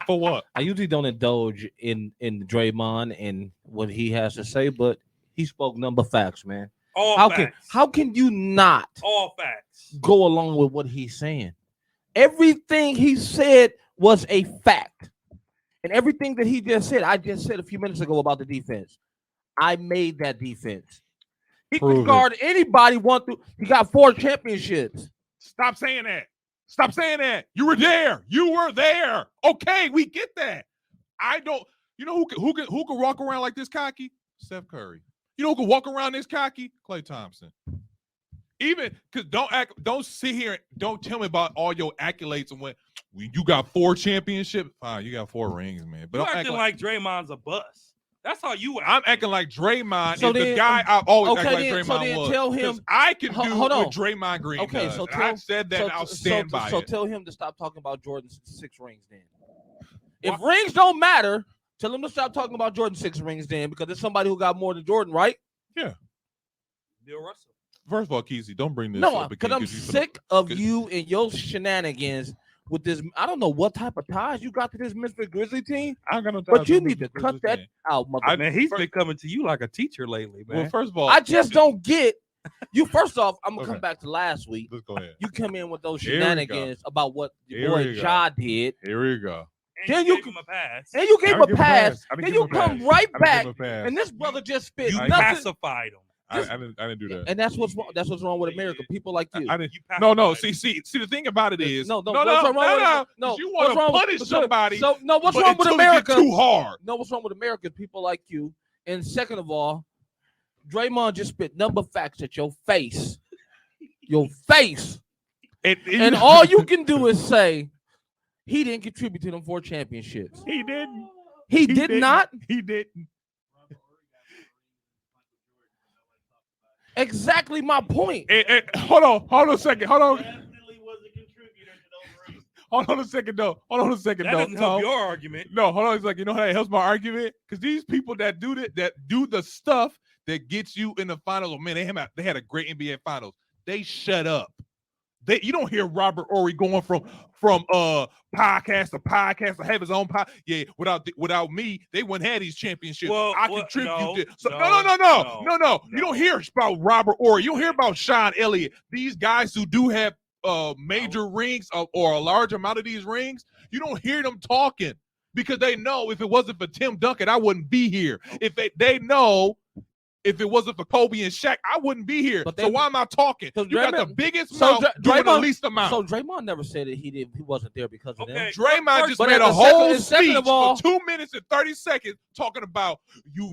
For what? I usually don't indulge in Draymond and what he has to say, but he spoke number facts, man. All facts. How can you not All facts. go along with what he's saying? Everything he said was a fact. And everything that he just said, I just said a few minutes ago about the defense. I made that defense. He could guard anybody he got 4 championships. Stop saying that. Stop saying that. You were there. You were there. Okay, we get that. I don't. You know who can walk around like this cocky? Steph Curry. You know who can walk around this cocky? Klay Thompson. Even because don't sit here and don't tell me about all your accolades and when you got 4 championships. Fine, you got 4 rings, man. But You're I'm acting like Draymond's a bust. That's how you act. I'm acting like Draymond So is then- the guy I've always acted like then- Draymond so then was. tell him- 'Cause I can do Hold on. what Draymond Green Okay, does. so And I've said that and I'll stand by So it. tell him to stop talking about Jordan's 6 rings then. If rings don't matter, tell him to stop talking about Jordan's 6 rings then, because there's somebody who got more than Jordan, right? Bill Russell. First of all, Kesey, don't bring this No, up because again, I'm 'cause you finna- sick of 'cause- you and your shenanigans with this. I don't know what type of ties you got to this Memphis Grizzly team, I ain't got no but ties you with need to this cut that thing. out, mother. Man, he's first- been coming to you like a teacher lately, man. Well, first of all, I just don't get you. First off, I'm gonna Okay. come back to last week. Let's go ahead. You come in with those Here we go. shenanigans about what your Here boy we go. Ja did, Here we go. And then you you gave him a pass. and you gave I him didn't a give him a pass. pass. I didn't Then give you him a pass. come right I didn't back, give him a pass. and this brother just spit You I- nothing. pacified him. I didn't do that. And that's what's wrong. That's what's wrong with America. People like you. I didn't. You No. pacified him. See. The thing about it is, no. no. What's wrong with it? No. You what's want wrong to with- punish so- somebody. So no. What's but wrong with until it America? gets too hard. No, what's wrong with America? People like you. And second of all, Draymond just spit number facts at your face. Your face. And all you can do is say he didn't contribute to them 4 championships. He didn't. He did didn't. not. He didn't. Exactly my point. Hold on a second. Hold on. Definitely was a contributor to those rings. Hold on a second, though. That doesn't help your argument. No, hold on. It's like, you know how that helps my argument? Because these people that do the stuff that gets you in the finals, oh man, they had a great NBA finals. They shut up. You don't hear Robert Horry going from podcast to podcast to have his own podcast. Yeah, without me, they wouldn't have these championships. I contributed. No. You don't hear about Robert Horry. You don't hear about Sean Elliott. These guys who do have major rings or a large amount of these rings, you don't hear them talking because they know if it wasn't for Tim Duncan, I wouldn't be here. If they know if it wasn't for Kobe and Shaq, I wouldn't be here. So why am I talking? You got the biggest mouth doing the least amount. So Draymond never said that he wasn't there because of them. Draymond just But made at a the whole second speech of all- for 2 minutes and 30 seconds talking about you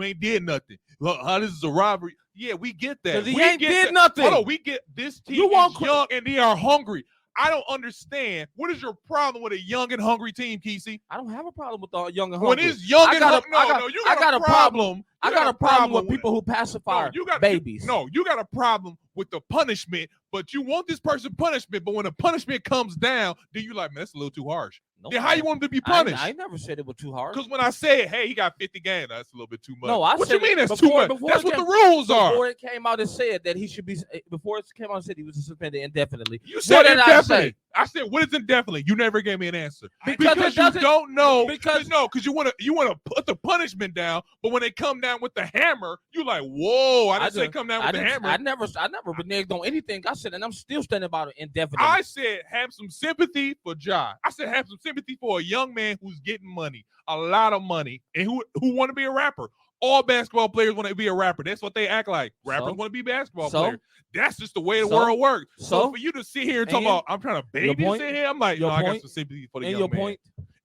ain't did nothing. How this is a robbery. Yeah, we get that. 'Cause he We ain't get did that. nothing. Hold on, we get this team You want is young and they are hungry. I don't understand. What is your problem with a young and hungry team, Kesey? I don't have a problem with the young and When hungry. it's young I and got hungry, a- you I got got a a problem. I got a problem with people who pacify babies. You got a problem with the punishment, but you want this person punishment. But when the punishment comes down, then you like, man, that's a little too harsh. No, Then how you want him to be punished? I never said it was too hard. Because when I said, hey, he got 50 games, that's a little bit too much. No, I what said you mean it that's before- too much? before That's it what came- the rules are. Before it came out and said that he should be, before it came out and said he was suspended indefinitely. You said What did I indefinitely. say? I said, what is indefinitely? You never gave me an answer. Because it you doesn't- don't know. because- Because you want to put the punishment down, but when they come down with the hammer, you like, whoa, I didn't say come down with the hammer. I never reneged on anything I said, and I'm still standing by it indefinitely. I said have some sympathy for Ja. I said have some sympathy for a young man who's getting money, a lot of money, and who want to be a rapper. All basketball players want to be a rapper. That's what they act like. Rappers want to be basketball players. That's just the way the world works. So for you to sit here and talk about, I'm trying to babysit him, I'm like, no, I got some sympathy for the young man.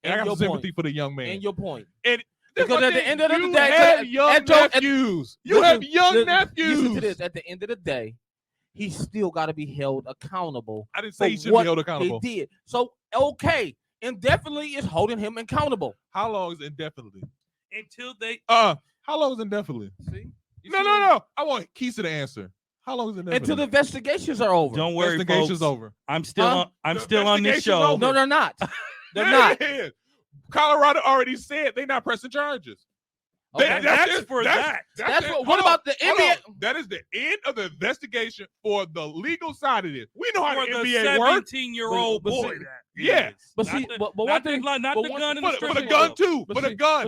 And I got some sympathy for the young man. And your point. And Because at the end of the you day, have young nephews. You have young nephews. Listen to this. At the end of the day, he still got to be held accountable. I didn't for say he should be what held accountable. He did. So okay, indefinitely is holding him accountable. How long is indefinitely? Until they How long is indefinitely? See? No. I want Keys to the answer. How long is indefinitely? Until the investigations are over. don't worry, Investigation's folks. over. I'm still Huh? on. I'm The still on this investigation's show. over. No, they're not. They're Yeah, not. it is. Colorado already said they're not pressing charges. Okay. That's for that. That's it. what Hold about on, the hold NBA? on. That is the end of the investigation for the legal side of this. We know how For the the NBA works. 17-year-old But see- boy. That Yeah. is. But Not see, the- but not one the- thing, not but the one- gun in the For the strip gun club. too. But For the see- gun.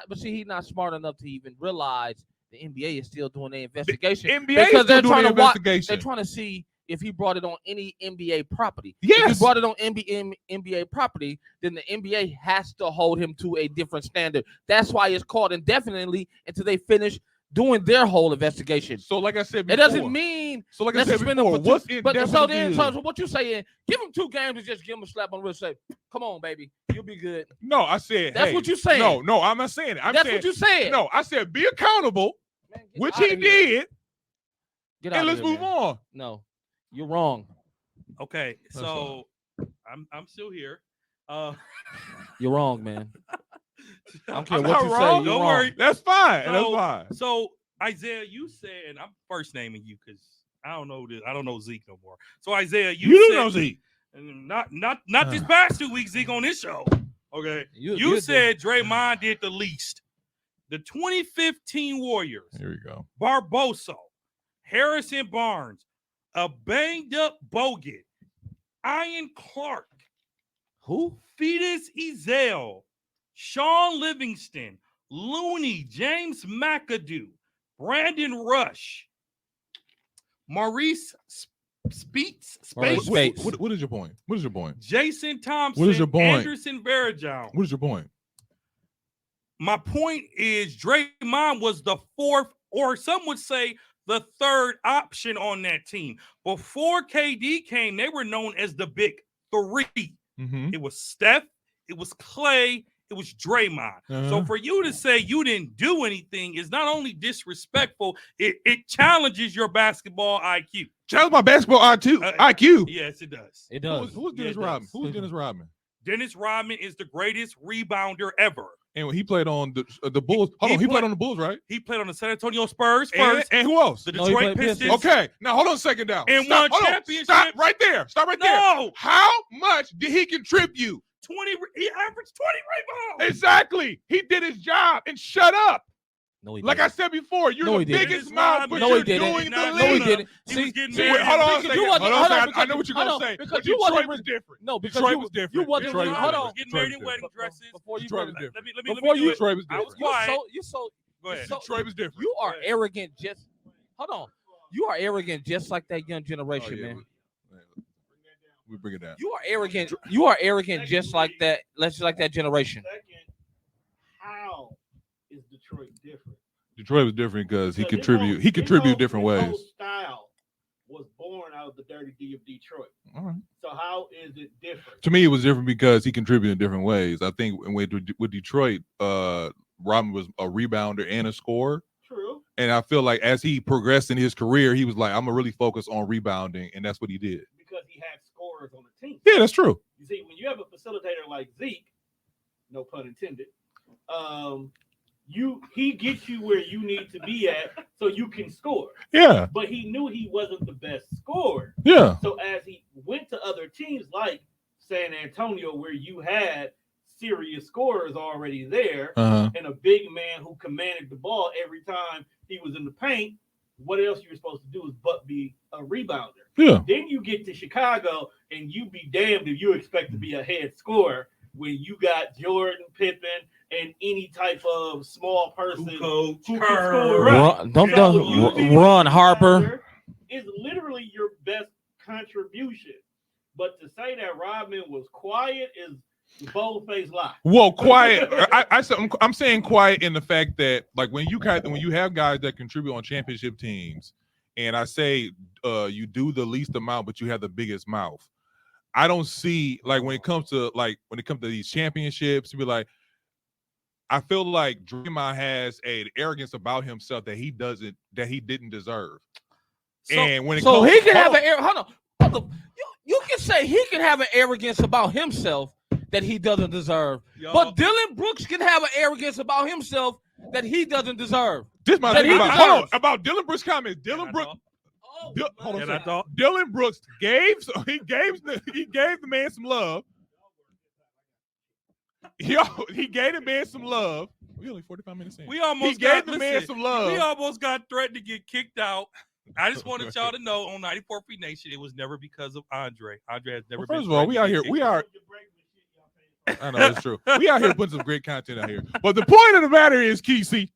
But see, he's not smart enough to even realize the NBA is still doing their investigation. NBA because is they're still doing trying the to watch. investigation. They're trying to see if he brought it on any NBA property. If Yes. he brought it on NBA property, then the NBA has to hold him to a different standard. That's why it's called indefinitely until they finish doing their whole investigation. So like I said It before. doesn't mean So like I let's said suspend him before, for what's two. But indefinitely? so what you saying? Give him 2 games and just give him a slap on the wrist. Say, come on, baby, you'll be good. No, I said That's hey, what you saying. No, I'm not saying it. I'm That's saying what you said. no. I said be accountable, Man, get which outta he here. did, Get and out let's of here, move man. on. No, you're wrong. Okay, That's so I'm still here. You're wrong, man. I don't care I'm what not you say. wrong. You're Don't wrong. worry. That's fine. So- That's fine. So Isaiah, you said, and I'm first naming you because I don't know Zeke no more. So Isaiah, You do said, know Zeke. and not these past 2 weeks, Zeke on this show. Okay, you said Draymond did the least. The 2015 Warriors, Here we go. Barbosa, Harrison Barnes, a banged up Bogut, Ian Clark, who? Fetus Ezell, Sean Livingston, Looney, James McAdoo, Brandon Rush, Maurice Maurice Spates, Spates. What is your point? What is your point? Jason Thompson, What is your point? Anderson Varejao. What is your point? My point is Draymond was the fourth, or some would say the third option on that team. Before KD came, they were known as the Big Three. Mm-hmm. It was Steph, it was Clay, it was Draymond. So for you to say you didn't do anything is not only disrespectful, it challenges your basketball IQ. Challenge my basketball IQ. Yes, it does. It Who's does. Dennis Yeah, it Rodman? does. Who's Dennis Rodman? Dennis Rodman is the greatest rebounder ever. And when he played on the Bulls. Hold on, he played on the Bulls, right? He played on the San Antonio Spurs And, first, and who else? the No, he Detroit played Pistons. Pistons. Okay, now hold on a second down. And Stop, won hold on. championships. Stop right there. Stop right there. No, How much did he contribute? 20. He averaged 20 rebounds. Exactly. He did his job and shut up. No, he Like I didn't. said before, you're No, the he didn't. biggest Dennis mouth, Rodman. but No, he you're didn't. doing the No, No, he league. didn't. He was See, getting see, married. Wait, hold on a because second. you wasn't- Hold on a hold on, second. I because know what you're hold gonna on, say. because But you Detroit wasn't was different. No, because Detroit you was different. You wasn't. Detroit was Hold different. on. Getting Detroit married was in wedding different. dresses. Before you Detroit bring- was different. Let me Before do you- it. Detroit was I was different. quiet. you so Go ahead. so- Detroit was different. you are Go ahead. arrogant. Just hold on. You are arrogant, just like that young generation, Oh, yeah, man. we bring it down. You are arrogant. You are arrogant, just like that. Let's like that generation. Second, how is Detroit different? Detroit was different because he Because contributed different his ways. whole style was born out of the dirty D of Detroit. All right. So how is it different? To me, it was different because he contributed in different ways. I think with Detroit, Rodman was a rebounder and a scorer. True. And I feel like as he progressed in his career, he was like, I'm gonna really focus on rebounding, and that's what he did. Because he had scorers on the team. Yeah, that's true. You see, when you have a facilitator like Zeke, no pun intended, he gets you where you need to be at so you can score. Yeah, But he knew he wasn't the best scorer. yeah, So as he went to other teams like San Antonio, where you had serious scorers already there, and a big man who commanded the ball every time he was in the paint, what else you were supposed to do is but be a rebounder. yeah. Then you get to Chicago and you be damned if you expect to be a head scorer when you got Jordan, Pippen, and any type of small person who can score. Run, don't So do- you being run, a Harper. rebounder is literally your best contribution. But to say that Rodman was quiet is bold-faced lie. Well, quiet. I'm saying quiet in the fact that like when you have guys that contribute on championship teams, and I say you do the least amount, but you have the biggest mouth. I don't see like when it comes to these championships, to be like, I feel like Draymond has an arrogance about himself that he didn't deserve. And when it so comes he to can have an hold on. You can say he can have an arrogance about himself that he doesn't deserve. But Dylan Brooks can have an arrogance about himself that he doesn't deserve. This my That thing he deserves. about Dylan Brooks' comments. Dylan Brooks. Hold on a Can I second. talk? Dylan Brooks gave the man some love. He gave the man some love. We only 45 minutes in. We almost He gave the man some love. We almost got threatened to get kicked out. I just wanted y'all to know on 94 Feet Nation, it was never because of Andre. Andre has never been. First of all, we out here. I know it's true. We out here putting some great content out here. But the point of the matter is, Kesey,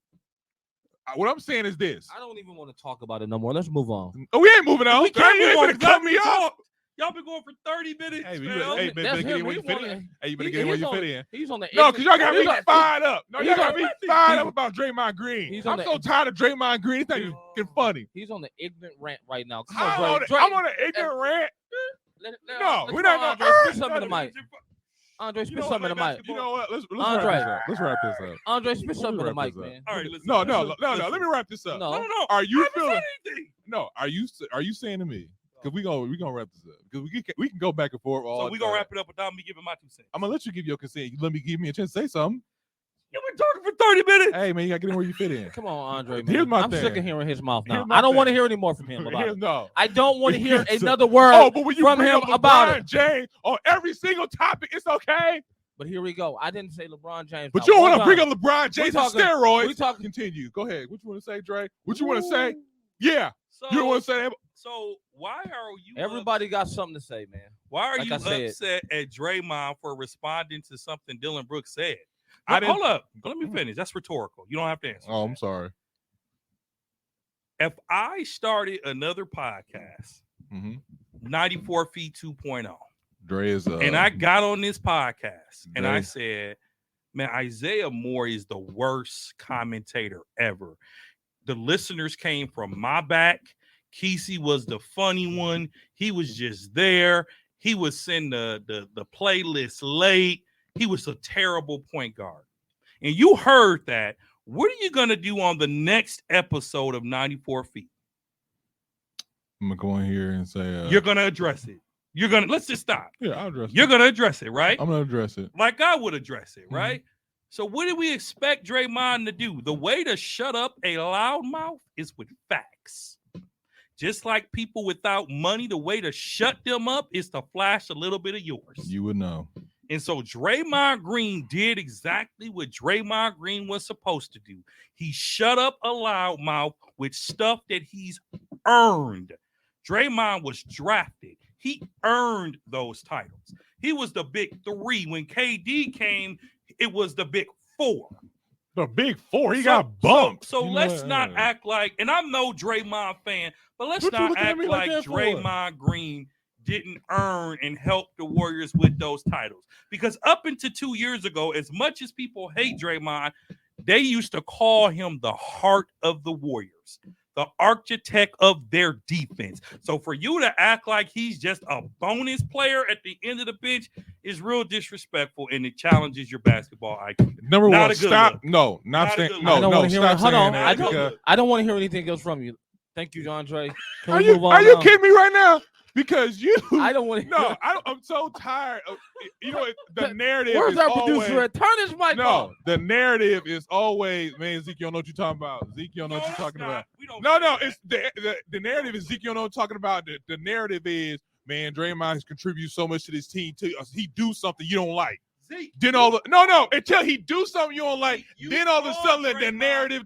what I'm saying is this. I don't even want to talk about it no more. Let's move on. Oh, we ain't moving on. We can't You move ain't on. finna cut me off. Y'all been going for 30 minutes. Hey, man. you better get in where you fit in. Hey, you better get in where you fit in. He's on the No, because y'all got me he's on- fired up. No, he's y'all got on- me fired up about Draymond Green. He's on I'm the- so tired of Draymond Green. It's not even funny. He's on the ignorant rant right now. Come I'm on, Dre. I'm on an ignorant rant. No, we're not Andre, gonna- spit something in the mic. Andre, spit something in the mic. You know what? Let's Andre. wrap this up. Let's wrap this up. Andre, spit something in the wrap mic, this up. man. All right, listen. No. listen. Let me wrap this up. No. No. Are you I haven't feeling? said anything. No. Are you saying to me? Because we gonna wrap this up. Because we can go back and forth all. So we gonna wrap it up without me giving my 2 cents. I'm gonna let you give your consent. You let me give me a chance to say something. You've been talking for 30 minutes. Hey man, you gotta get in where you fit in. Come on, Andre. Man. Here's my I'm thing. sick of hearing his mouth now. Here's my I don't want to thing. hear any more from him about it. No. I don't want to hear Yes. another word Oh, but when you from bring him up about LeBron it. James on every single topic, it's okay. But here we go. I didn't say LeBron James. But not you don't one want to bring time. up LeBron James and talking- steroids. we talking- Continue. Go ahead. What you want to say, Dre? What you want to say? Yeah. So, You don't want to say that? so why are you? Everybody got something to say, man. Why are like you I said. upset at Draymond for responding to something Dylan Brooks said? I didn't- Hold up. Let me finish. That's rhetorical. You don't have to answer. Oh, I'm sorry. If I started another podcast, 94 Feet 2.0, Dre is and I got on this podcast and I Dre. said, man, Isaiah Moore is the worst commentator ever. The listeners came from my back. Kesey was the funny one. He was just there. He would send the playlist late. He was a terrible point guard. And you heard that. What are you going to do on the next episode of 94 Feet? I'm gonna go in here and say You're going to address it. Let's just stop. yeah, I'll address You're it. going to address it, right? I'm gonna address it. Like I would address it, Mhm. right? So what do we expect Draymond to do? The way to shut up a loudmouth is with facts. Just like people without money, the way to shut them up is to flash a little bit of yours. You would know. And so Draymond Green did exactly what Draymond Green was supposed to do. He shut up a loudmouth with stuff that he's earned. Draymond was drafted. He earned those titles. He was the big three. When KD came, it was the big four. The big four, he So- got bumped. So You know let's what? not act like, and I'm no Draymond fan, but let's What you not looking at act me like like that for? Draymond Green didn't earn and help the Warriors with those titles. Because up until 2 years ago, as much as people hate Draymond, they used to call him the heart of the Warriors, the architect of their defense. So for you to act like he's just a bonus player at the end of the bench is real disrespectful, and it challenges your basketball IQ. Number Not one, a good stop. look. No, Not not a saying. good No, I don't no, want to hear stop it. Hold saying on. that. I because- don't want to hear anything else from you. Thank you, Andre. Can Are we you move on are you now? kidding me right now? Because you. I don't want to. No, I'm so tired. You know, the narrative Where's is our always. producer at? Turn his mic No, off. the narrative is always, man, Zeke, you don't know what you're talking about. Zeke, you don't know what you're talking about. We don't No, say no, that. it's the narrative is Zeke, you don't know what I'm talking about. The narrative is, man, Draymond has contributed so much to this team. He do something you don't like. Zeke, Then all the no, until he do something you don't like, You then all of a called sudden the Draymond. narrative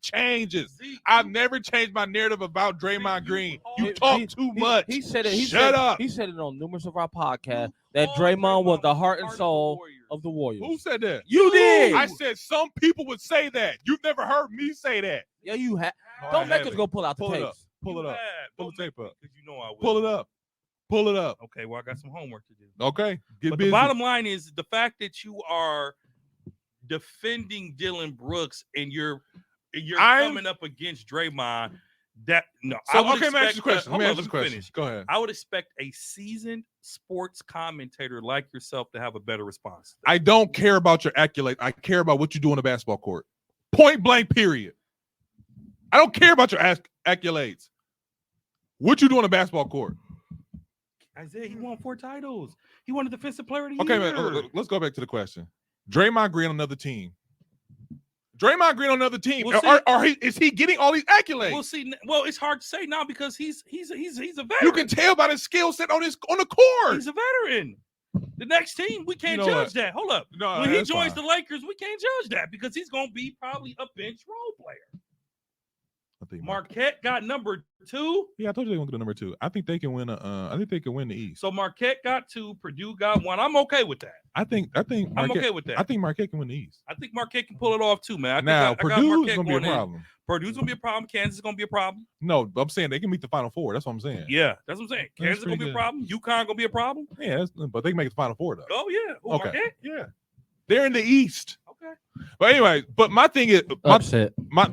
changes. Zeke, I've never changed my narrative about Draymond Green. You talk too much. He said it. Shut up. He said it on numerous of our podcasts that called Draymond was the heart and of the soul Warriors. of the Warriors. Who said that? You did. I said some people would say that. You've never heard me say that. Yeah, you have. No, I Don't make us haven't. go pull out the Pull it up. tapes. Pull it You up. have. Pull Don't the tape up. because you know I will. Pull it up. Pull it up. Okay, well, I got some homework to do. Okay. Get But busy. the bottom line is the fact that you are defending Dylan Brooks and you're I'm- coming up against Draymond That no. So, I would okay, let me ask expect, you a question. hold Let me on, ask you a question. finish. Go ahead. I would expect a seasoned sports commentator like yourself to have a better response. I don't care about your accolades. I care about what you do on the basketball court. Point blank, period. I don't care about your accolades. What you do on the basketball court. Isaiah, he won 4 titles. He won the defensive player of the Okay, year. man, let's go back to the question. Draymond Green on another team. Draymond Green on another team. Well, Is he getting all these accolades? We'll see. Well, it's hard to say now because he's a veteran. You can tell by his skill set on the court. He's a veteran. The next team, we can't You know judge what? that. Hold up. No, When he that's joins fine. the Lakers, we can't judge that because he's going to be probably a bench role player. I think Marquette got number 2. Yeah, I told you they went to the number 2. I think they can win. I think they can win the East. So Marquette got 2. Purdue got 1. I'm okay with that. I think Marquette, I'm okay with that. I think Marquette can win the East. I think Marquette can pull it off too, man. Now I got Purdue's Marquette gonna be a going in. problem. Purdue's gonna be a problem. Kansas is gonna be a problem. No, I'm saying they can meet the Final Four. That's what I'm saying. Yeah, that's what I'm saying. Kansas is gonna pretty be a good. problem. UConn gonna be a problem. Yeah, but they can make the Final Four though. Oh yeah. Who, Okay. Marquette? Yeah, they're in the East. Okay. But anyway, but my thing is Upset. my.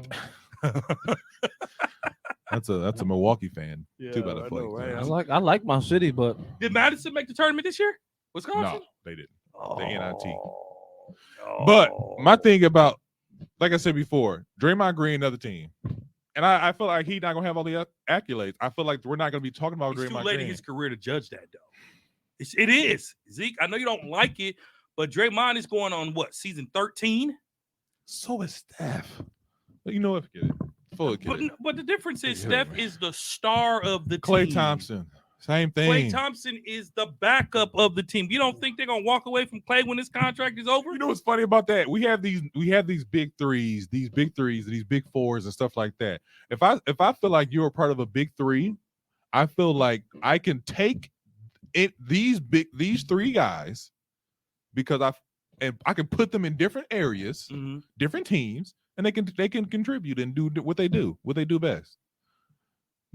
That's a Milwaukee fan. Too bad I played. I like my city, but Did Madison make the tournament this year? Wisconsin? No, they didn't. Oh. The NIT. But my thing about, like I said before, Draymond Green, another team, and I feel like he's not gonna have all the accolades. I feel like we're not gonna be talking about it's too Draymond late in Green. his career to judge that though. It is. Zeke, I know you don't like it, but Draymond is going on what, season 13? So is Steph. But you know what? Forget it. But the difference is Forget it, Steph man. is the star of the Klay team. Thompson, same thing. Klay Thompson is the backup of the team. You don't think they're gonna walk away from Klay when his contract is over? You know what's funny about that? We have these big threes, these big fours, and stuff like that. If I feel like you're a part of a big three, I feel like I can take it these 3 guys because I can put them in different areas, Mhm. different teams, and they can contribute and do what they do best.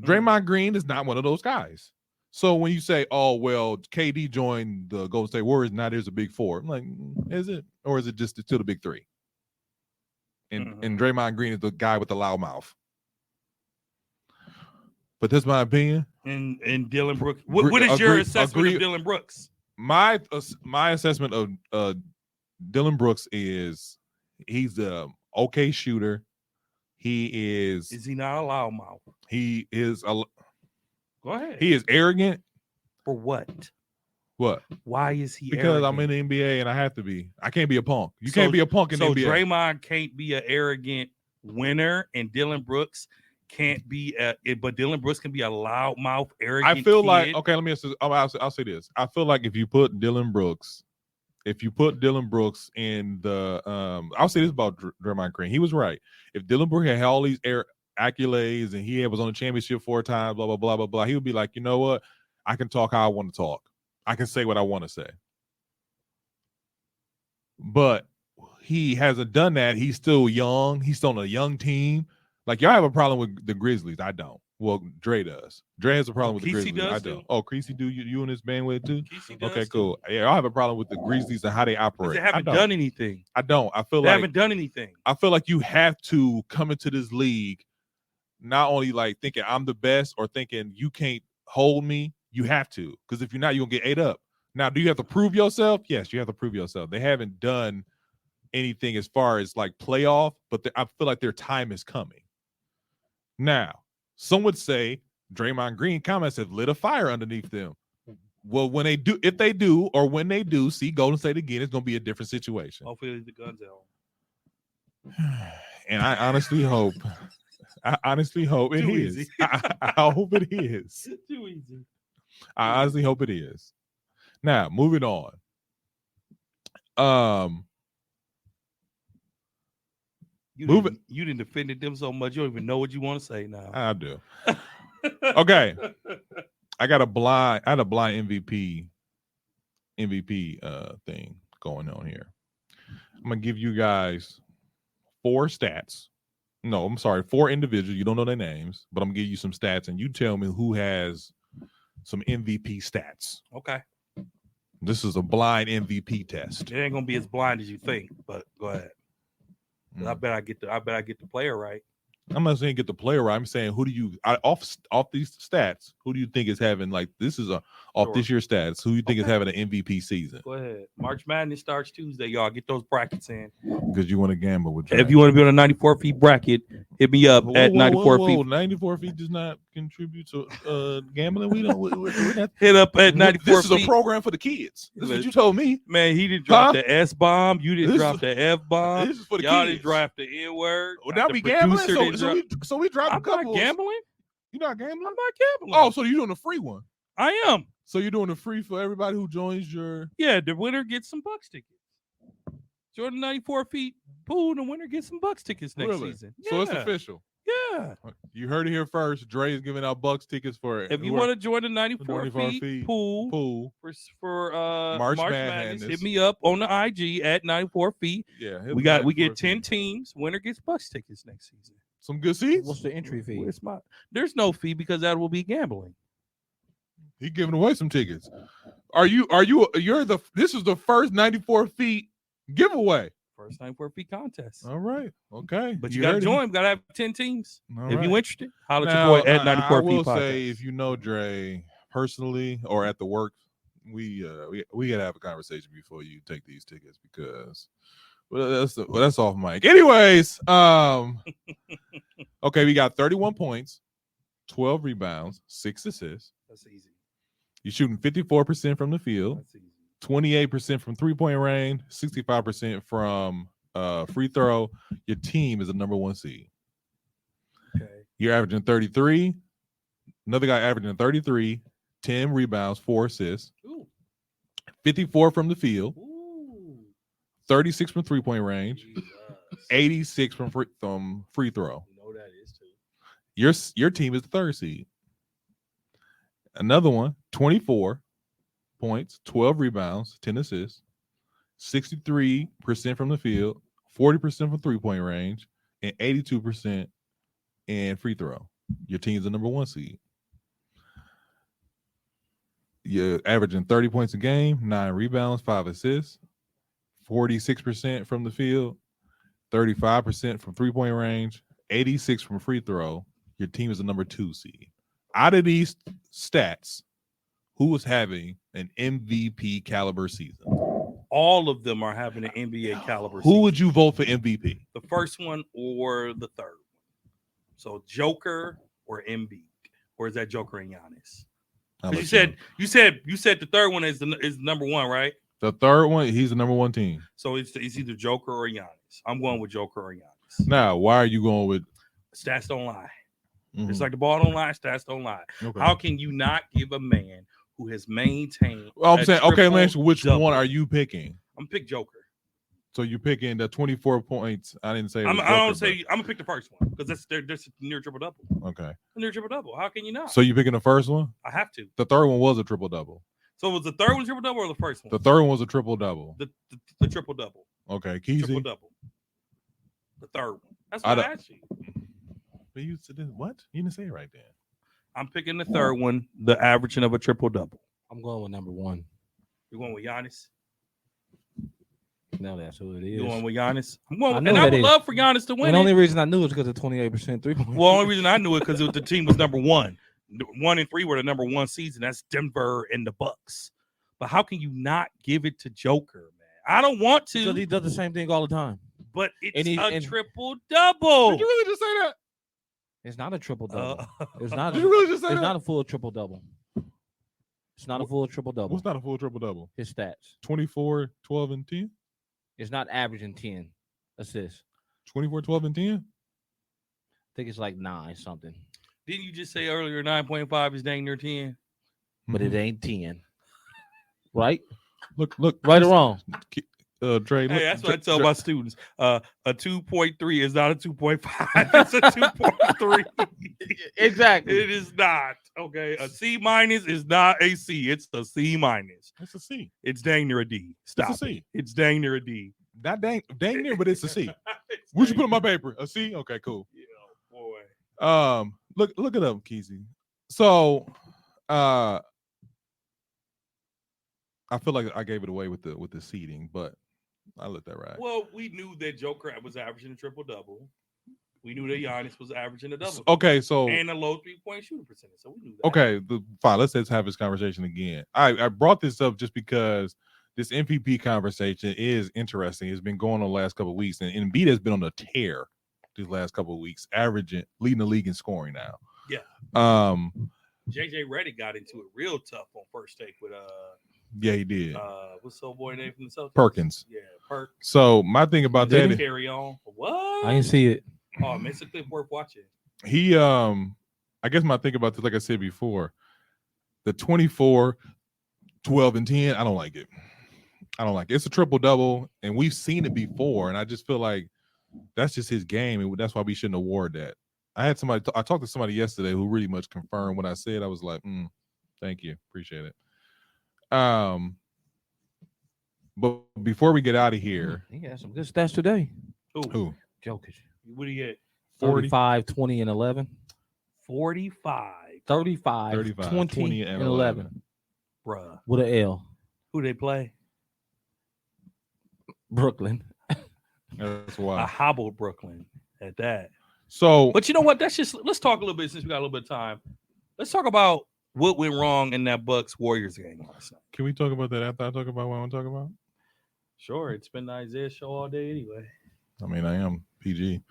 Draymond Green is not one of those guys. So when you say, "Oh well, KD joined the Golden State Warriors, now there's a big 4," I'm like, is it, or is it just still the big 3? And Draymond Green is the guy with the loud mouth. But that's my opinion. And Dylan Brooks. What is your assessment of Dylan Brooks? My assessment of Dylan Brooks is he's a okay shooter. Is he not a loudmouth? He is a. Go ahead. He is arrogant. For what? What? Why is he? Because arrogant? I'm in the NBA and I have to be. I can't be a punk. You can't be a punk in the NBA. So Draymond can't be an arrogant winner, and Dylan Brooks can't be but Dylan Brooks can be a loudmouth, arrogant. I feel kid. like let me. I'll say this. I feel like if you put Dylan Brooks in the I'll say this about Draymond Green. He was right. If Dylan Brooks had all these accolades and he was on the championship 4 times, blah blah blah blah blah, he would be like, you know what? I can talk how I want to talk. I can say what I want to say. But he hasn't done that. He's still young. He's still on a young team. Like, y'all have a problem with the Grizzlies. I don't. Well, Dre does. Dre has a problem with the Kesey Grizzlies. does I too. don't. Oh, Creasy, do you and his band with it too? Kesey does Okay, too. cool. Yeah, I have a problem with the Grizzlies and how they operate. They haven't I don't. done anything. I don't. I feel They like haven't done anything. I feel like you have to come into this league not only like thinking I'm the best or thinking you can't hold me. You have to, because if you're not, you're gonna get ate up. Now, do you have to prove yourself? Yes, you have to prove yourself. They haven't done anything as far as like playoff, but I feel like their time is coming. Now, some would say Draymond Green comments have lit a fire underneath them. Well, when they do, if they do, or when they do see Golden State again, it's gonna be a different situation. Hopefully the guns out. And I honestly hope it Too is. easy. I hope it is. Too easy. I honestly hope it is. Now, moving on. You didn't defended them so much you don't even know what you want to say now. I do. Okay. I had a blind MVP thing going on here. I'm gonna give you guys 4 stats. No, I'm sorry, 4 individuals. You don't know their names, but I'm gonna give you some stats, and you tell me who has some MVP stats. Okay. This is a blind MVP test. It ain't gonna be as blind as you think, but go ahead. I bet I get the player right. I'm not saying get the player right. I'm saying who do you off these stats? Who do you think is having like this is off Sure. this year's stats? Who you think is Okay. having an MVP season? Go ahead. March Madness starts Tuesday, y'all. Get those brackets in. Because you want to gamble with. If you want to be on a 94 feet bracket, hit me up at 94 feet. 94 feet does not contribute to gambling. We don't. We're not, Hit up at 94 this is feet. a program for the kids. This is what you told me. Man, he didn't drop Huh? the S bomb. You didn't This drop is- the F bomb. This is for the Y'all kids. didn't drop the N word. Well, now we gambling. So we dropped a I'm couple. not gambling. You're not gambling. I'm not gambling. Oh, so you're doing a free one. I am. So you're doing a free for everybody who joins your. Yeah, the winner gets some Bucks tickets. Join the 94 feet pool. The winner gets some Bucks tickets next Really? season. So it's Yeah. official. Yeah. You heard it here first. Dre is giving out Bucks tickets for If you want to join the 94 feet pool pool. for March March Madness. Madness, hit me up on the IG at 94 feet. Yeah, We get 10 teams. Winner gets Bucks tickets next season. some good seats. What's the entry fee? There's no fee because that will be gambling. He giving away some tickets. This is the first 94 feet giveaway. First 94 feet contest. All right. Okay. But you got to heard it. join. Got to have 10 teams. All If right. you interested, holler at Now, your boy at 94 I feet will podcast. say, if you know Dre personally or at the work, we gotta have a conversation before you take these tickets because that's off mic. Anyways, okay, we got 31 points, 12 rebounds, 6 assists. That's easy. You're shooting 54% from the field, That's easy. 28% from 3-point range, 65% from free throw. Your team is the number 1 seed. Okay. You're averaging 33. Another guy averaging 33, 10 rebounds, 4 assists, Ooh. 54 from the field, Ooh. 36 from 3-point range, Jesus. 86 from free throw. You know that is too. Your team is the 3rd seed. Another one, 24 points, 12 rebounds, 10 assists, 63% from the field, 40% from 3-point range, and 82% in free throw. Your team's the number 1 seed. You're averaging 30 points a game, 9 rebounds, 5 assists, 46% from the field, 35% from 3-point range, 86 from free throw. Your team is the number 2 seed. Out of these stats, who is having an MVP caliber season? All of them are having an NBA caliber. Who season. would you vote for MVP? The first one or the third one? So Joker or Embiid, or is that Joker and Giannis? I'll 'Cause let you said the third one is number 1, right? the third one. He's the number 1 team. So it's either Joker or Giannis. I'm going with Joker or Giannis. Now, why are you going with? Stats don't lie. Mhm. It's like the ball don't lie, stats don't lie. Okay. How can you not give a man who has maintained? Well, I'm a saying, okay, let me ask you, which triple-double? one are you picking? I'm pick Joker. So you're picking the 24 points. I didn't say. it was I don't Joker, say I'm gonna pick the first one because that's near triple double. but- okay. Near triple double. How can you not? So you picking the first one? I have to. The third one was a triple double. So was the third one triple double or the first one? The third one was a triple double. The triple double. Okay, Triple Keezy. double. The third one. That's I what I don't- asked you. But you said what? You didn't say it right then. I'm picking the third one, the averaging of a triple double. I'm going with number 1. You're going with Giannis. No, that's who it You're going is. with Giannis. I'm going, I with, know and I that would is. love for Giannis to And win the only it. reason I knew is because of 28% 3-point. Well, the only reason I knew it because the team was number 1. 1 and 3 were the number 1 season. That's Denver and the Bucks. But how can you not give it to Joker, man? I don't want because to, he does the same thing all the time. but it's and a triple double. Did you really just say that? It's not a triple double. Uh, It's not. Did you really just say It's that? not a full triple double. It's not a full triple double. What's not a full triple double? His stats. 24, 12, and 10. It's not averaging 10 assists. 24, 12, and 10. I think it's like 9 something, Didn't you just say earlier 9.5 is dang near 10? but it ain't 10. Right? Look, Right or wrong? Dre. Hey, that's what I tell my students. A 2.3 is not a 2.5. It's a 2.3. Exactly. It is not. Okay. A C minus is not a C. It's a C minus. It's a C. It's dang near a D. Stop. It's a C. It's dang near a D. Not dang near, but it's a C. It's Where'd you dang put on my paper? A C? Okay, cool. Yeah, boy. Look it up, Keezy. So I feel like I gave it away with the seeding, but I let that ride. Well, we knew that Joker was averaging a triple double. We knew that Giannis was averaging a double. Okay, so and a low 3-point shooting percentage. So we knew that. okay, fine. Let's have this conversation again. I brought this up just because this MVP conversation is interesting. It's been going on the last couple of weeks, and Embiid has been on a tear these last couple of weeks, leading the league in scoring now. Yeah. JJ Redick got into it real tough on First Take with Yeah, he did. What's the boy name from the Celtics? Perkins. Yeah, Perk. So my thing about that Didn't is carry on. What? I didn't see it. Oh, man, it's a clip worth watching. he I guess my thing about this, like I said before, the 24, 12, and 10, I don't like it. It's a triple-double, and we've seen it before, and I just feel like that's just his game, and that's why we shouldn't award that. I talked to somebody yesterday who really much confirmed what I said. I was like, thank you. Appreciate it. But before we get out of here, He had some good stats today. who? Jokic. What do you get? 45, 20, and 11. 45. 35, 20, and 11. Bruh. With an L. Who they play? Brooklyn. That's I why. hobbled Brooklyn at that. So, But you know what? Let's talk a little bit since we got a little bit of time. Let's talk about what went wrong in that Bucks Warriors game last night. can we talk about that after I talk about what I want to talk about? Sure, it's been the Isaiah show all day anyway. I mean, I am PG.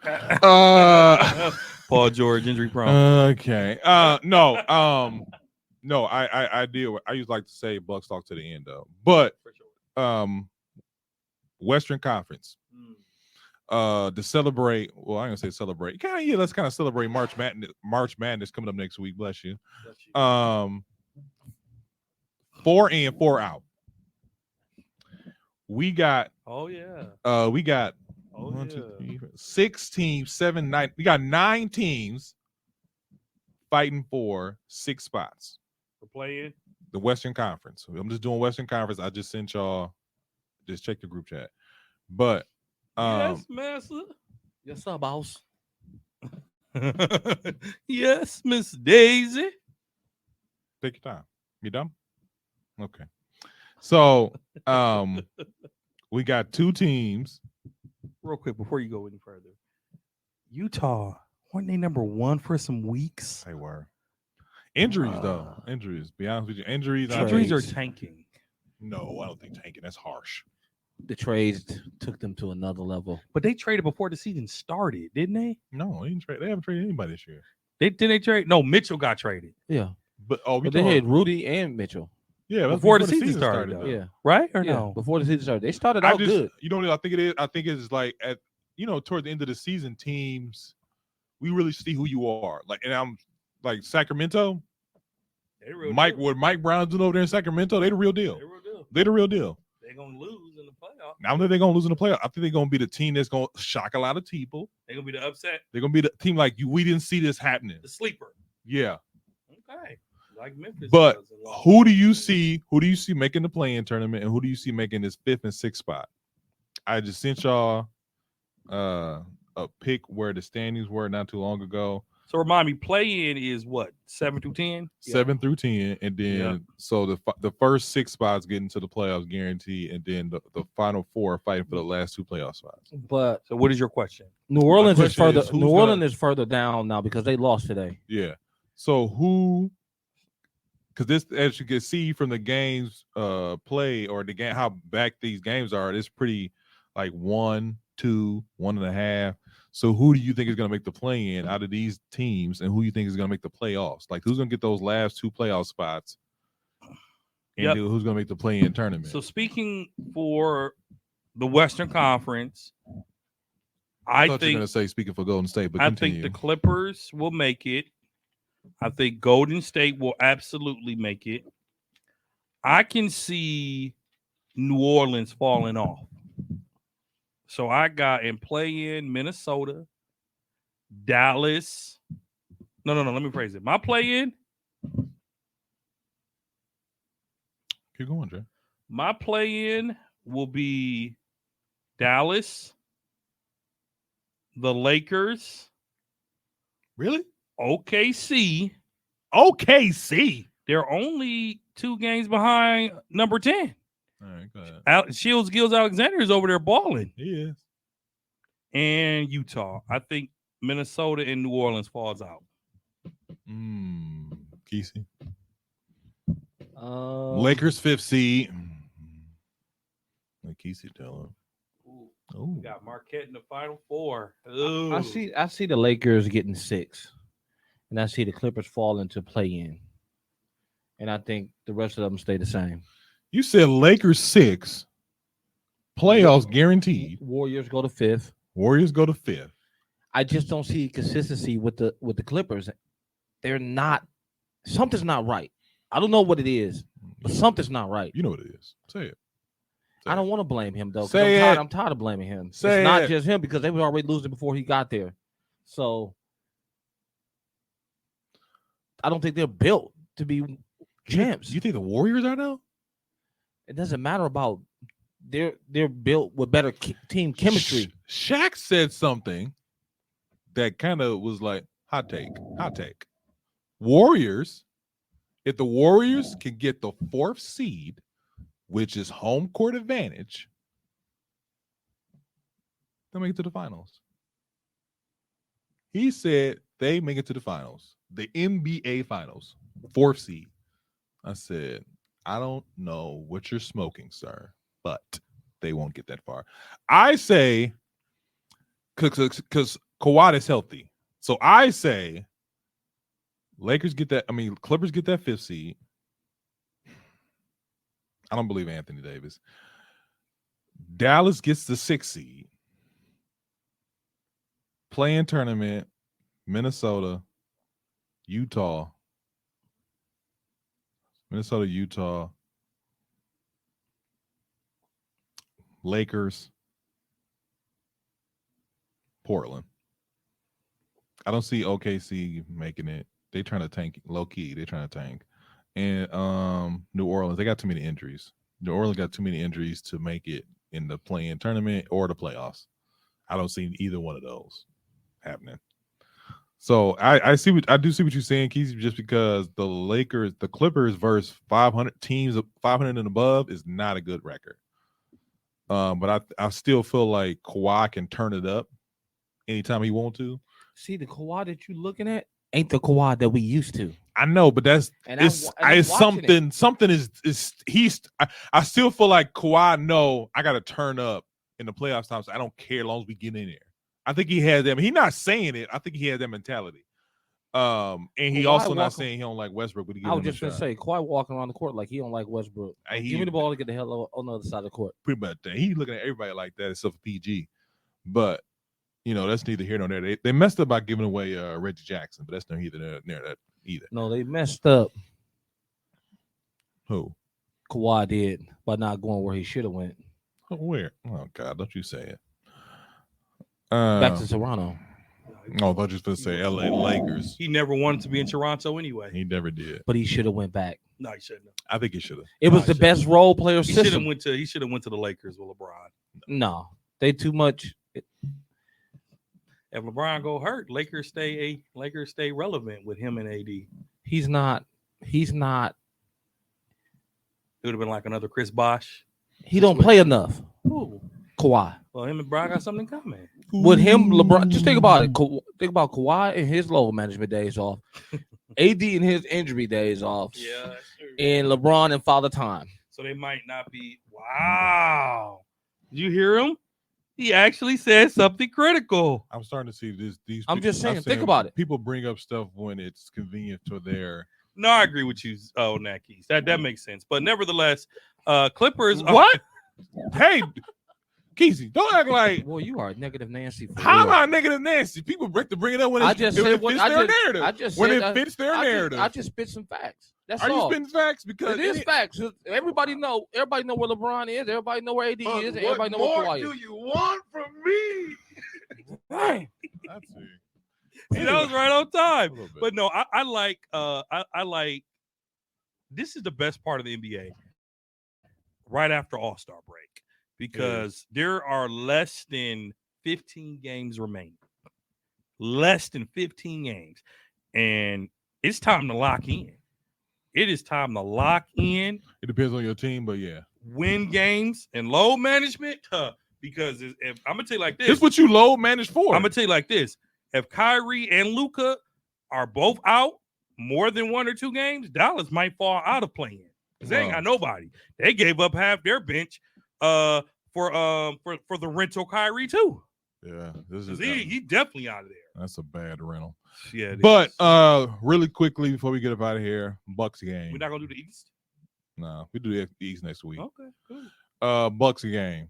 Paul George injury prone. Okay. No. No. I deal. I usually like to say Bucks talk to the end though, but For sure. Western Conference. To celebrate. Well, I'm gonna say celebrate. Let's kind of celebrate March Madness coming up next week. Bless you. 4 in, 4 out. We got. Oh yeah. We got. Oh 1, yeah. 2, 3, 6 teams, 7, 9. We got 9 teams fighting for 6 spots. We're playing. The Western Conference. I'm just doing Western Conference. I just sent y'all. Just check the group chat. But Yes, master. Yes, sir, boss. Yes, Miss Daisy. take your time. You done? Okay. So we got 2 teams. Real quick before you go any further, Utah weren't they number 1 for some weeks? They were. Injuries, though. Injuries. Be honest with you. Injuries. Injuries are Trades. tanking. No, I don't think tanking. That's harsh. The trades took them to another level. But they traded before the season started, didn't they? No, they didn't trade. They haven't traded anybody this year. They trade? No, Mitchell got traded, Yeah. But But they had Rudy and Mitchell. yeah, that's before the season started, though. though. Yeah. right? Or Yeah. no? Before the season started. They started I out just, good. you know what I think it is? I think it's like towards the end of the season, teams, we really see who you are. Like, and I'm like Sacramento, They real Mike, deal. what Mike Brown's doing over there in Sacramento, they the real deal. They real deal. They the real deal. They're gonna lose in the playoffs. Now that they're gonna lose in the playoff, I think they're gonna be the team that's gonna shock a lot of people. They're gonna be the upset, They're gonna be the team like you. We didn't see this happening. the sleeper. Yeah. Okay, like Memphis. But does a lot. who do you see making the play-in tournament, and who do you see making this 5th and 6th spot? I just sent y'all a pick where the standings were not too long ago. So remind me, play-in is what 7 through 10. 7 through 10, and then Yeah. so the first 6 spots get into the playoffs guaranteed, and then the final 4 are fighting for the last 2 playoff spots. But So what is your question? New Orleans is question further. is who's New Orleans gonna- is further down now because they lost today. Yeah. So who? Because this, as you can see from the games play or the game, how back these games are, it's pretty like 1, 2, 1.5. So who do you think is going to make the play-in out of these teams, and who you think is going to make the playoffs? Like who's going to get those last 2 playoff spots, and Yep. who's going to make the play-in tournament? So speaking for the Western Conference, I I thought you were think going to say speaking for Golden State, but I continue. think the Clippers will make it. I think Golden State will absolutely make it. I can see New Orleans falling off. So I got in play-in Minnesota, Dallas. No. Let me phrase it. My play-in, Keep going, Jay. my play-in will be Dallas, the Lakers, Really? OKC. OKC. They're only 2 games behind number 10. All right, go ahead. Shields Gills Alexander is over there balling. He is. And Utah. I think Minnesota and New Orleans falls out. Kesey. Uh, Lakers 5th seed. Let Kesey tell him. We Oh, got Marquette in the Final Four. I see the Lakers getting 6, and I see the Clippers fall into play-in, and I think the rest of them stay the same. you said Lakers 6, playoffs guaranteed. Warriors go to 5th. Warriors go to 5th. I just don't see consistency with the Clippers. They're not. Something's not right. I don't know what it is, but something's not right. You know what it is. Say it. I don't want to blame him though. 'Cause Say I'm it. I'm tired of blaming him. Say it's not it. just him because they were already losing before he got there. So I don't think they're built to be champs. You think the Warriors are now? It doesn't matter about they're built with better team chemistry. Shaq said something that kind of was like hot take. Warriors, if the Warriors can get the 4th seed, which is home court advantage, they'll make it to the finals. He said they make it to the finals, the NBA finals, 4th seed. I said, I don't know what you're smoking, sir, but they won't get that far. I say, because Kawhi is healthy. So I say Lakers get that. I mean, Clippers get that 5th seed. I don't believe Anthony Davis. Dallas gets the 6th seed. Play-in tournament, Minnesota, Utah, Lakers, Portland. I don't see OKC making it. They trying to tank low key. They're trying to tank. And New Orleans, they got too many injuries. New Orleans got too many injuries to make it in the play-in tournament or the playoffs. I don't see either one of those happening. So I do see what you're saying, Keith, just because the Clippers versus 500 teams, 500 and above is not a good record. But I still feel like Kawhi can turn it up anytime he wants to. See, the Kawhi that you're looking at ain't the Kawhi that we used to. I know, but that's And it's I'm watching it. something is he's I still feel like Kawhi. No, I got to turn up in the playoffs time. So I don't care as long as we get in there. I think he has that. He's not saying it. I think he has that mentality. And he Kawhi also not walking- saying he don't like Westbrook, but he I was just gonna say Kawhi walking around the court like he don't like Westbrook. Give me the ball to get the hell on the other side of the court. pretty much that. He's looking at everybody like that except for PG. But that's neither here nor there. They messed up by giving away Reggie Jackson, but that's neither near that either. No, they messed up. Who? Kawhi did by not going where he should have went. Where? Oh God, don't you say it. Back to Toronto. No, I thought you were going to say LA Lakers. He never wanted to be in Toronto anyway. He never did. But he should have went back. No, he shouldn't have. I think he should have. It was I the should- best role player He should have system. went to the Lakers with LeBron. No, they too much. If LeBron go hurt, Lakers stay relevant with him and AD. He's not. It would have been like another Chris Bosh. He don't play enough. Ooh. Kawhi. Well, him and Bron got something coming. With him, LeBron. Just think about it. Think about Kawhi and his load management days off. AD and his injury days off. Yeah, that's true. And LeBron and Father Time. So they might not be. Wow. Did you hear him? He actually said something critical. I'm starting to see these. I'm just saying, think about it. People bring up stuff when it's convenient to their. No, I agree with you. Oh, Nakis. That makes sense. But nevertheless, Clippers. What? Hey, Keezy, don't act like. Boy, you are a negative Nancy. For How am real. I negative Nancy? People break to bring it up when I it just fits said what their narrative. I just when said, it fits their narrative. I just spit some facts. That's Are you all. spitting facts? Because It is facts. Everybody know where LeBron is. Everybody know where AD is. And everybody know where Kawhi is. you want from me? Right. I see. See, that was right on A time. little bit. But no, I like this is the best part of the NBA right after All-Star break because there are less than 15 games remaining. Less than 15 games. And it's time to lock in. It is time to lock in, It depends on your team, but yeah. win games, and load management. Because if I'm gonna tell you like this, This is what you load manage for. I'm gonna tell you like this. if Kyrie and Luka are both out more than 1 or 2 games, Dallas might fall out of playing. Because they ain't got nobody. They gave up half their bench for the rental Kyrie too. Yeah, this is he definitely out of there. That's a bad rental. Yeah, but really quickly before we get up out of here, Bucks game. We're not gonna do the East. No, we do the East next week. Okay, good. Bucks game.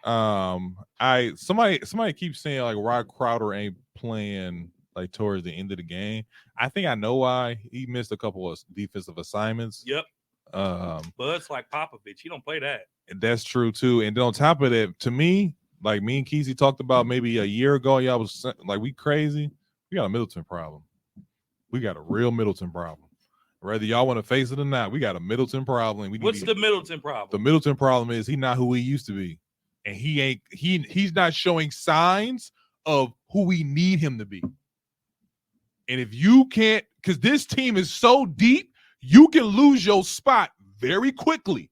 Man, somebody keeps saying like Rod Crowder ain't playing like towards the end of the game. I think I know why. He missed a couple of defensive assignments. Yep. But it's like Popovich. He don't play that. That's true too. And then on top of that, to me, like me and Kesey talked about maybe a year ago, y'all was like, we crazy. We got a Middleton problem. We got a real Middleton problem. Whether y'all want to face it or not, we got a Middleton problem. What's the Middleton problem? The Middleton problem is he's not who he used to be. And he's not showing signs of who we need him to be. And if you can't, because this team is so deep, you can lose your spot very quickly.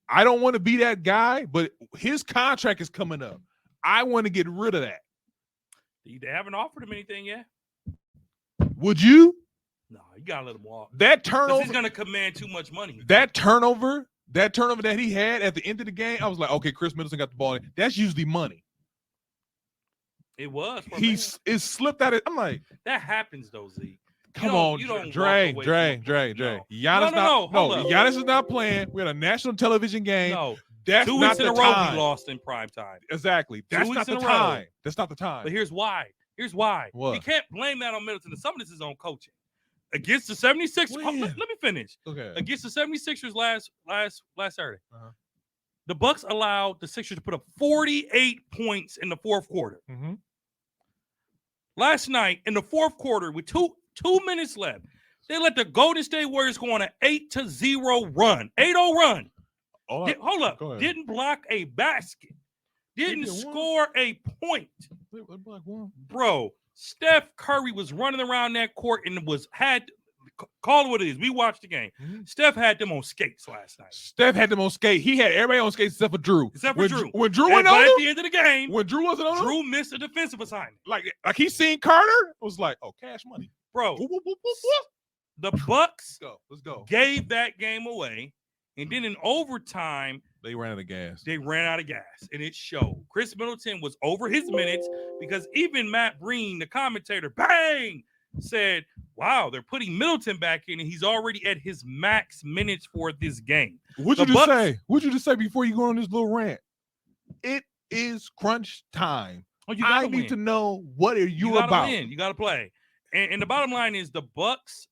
I don't want to be that guy, but his contract is coming up. I want to get rid of that. They haven't offered him anything yet. Would you? No, you gotta let him walk. That turnover, he's gonna command too much money. That turnover that he had at the end of the game, I was like, okay, Chris Middleton got the ball. That's usually money. It was. It slipped out. I'm like, that happens though, Zeke. Come on, Dre. No. Giannis is not playing. We had a national television game. No, that's 2 not weeks in the a row time. we lost in prime time. Exactly. That's not the time. That's not the time. But here's why. What? You can't blame that on Middleton. Some of this is on coaching. Against the 76ers, let me finish. Okay. Against the 76ers last Saturday, the Bucks allowed the Sixers to put up 48 points in the fourth quarter. Mm-hmm. Last night in the fourth quarter, with two minutes left, they let the Golden State Warriors go on an 8-0 run. 8-0 run. Hold up. Didn't block a basket. Didn't score a point. Bro, Steph Curry was running around that court and call it what it is. We watched the game. Mm-hmm. Steph had them on skates last night. Steph had them on skates. He had everybody on skates except for Drew. When Drew went on at the end of the game, when Drew wasn't on, Drew missed a defensive assignment. Like he seen Carter, it was like, oh, cash money, bro. Whoop, whoop, whoop, the Bucks let's go. Gave that game away, and then in overtime, they ran out of gas. And it showed. Chris Middleton was over his minutes because even Matt Breen, the commentator, bang, said, wow, they're putting Middleton back in, and he's already at his max minutes for this game. What'd you just say before you go on this little rant? It is crunch time. I need to know what are you about. You got to play. And the bottom line is the Bucks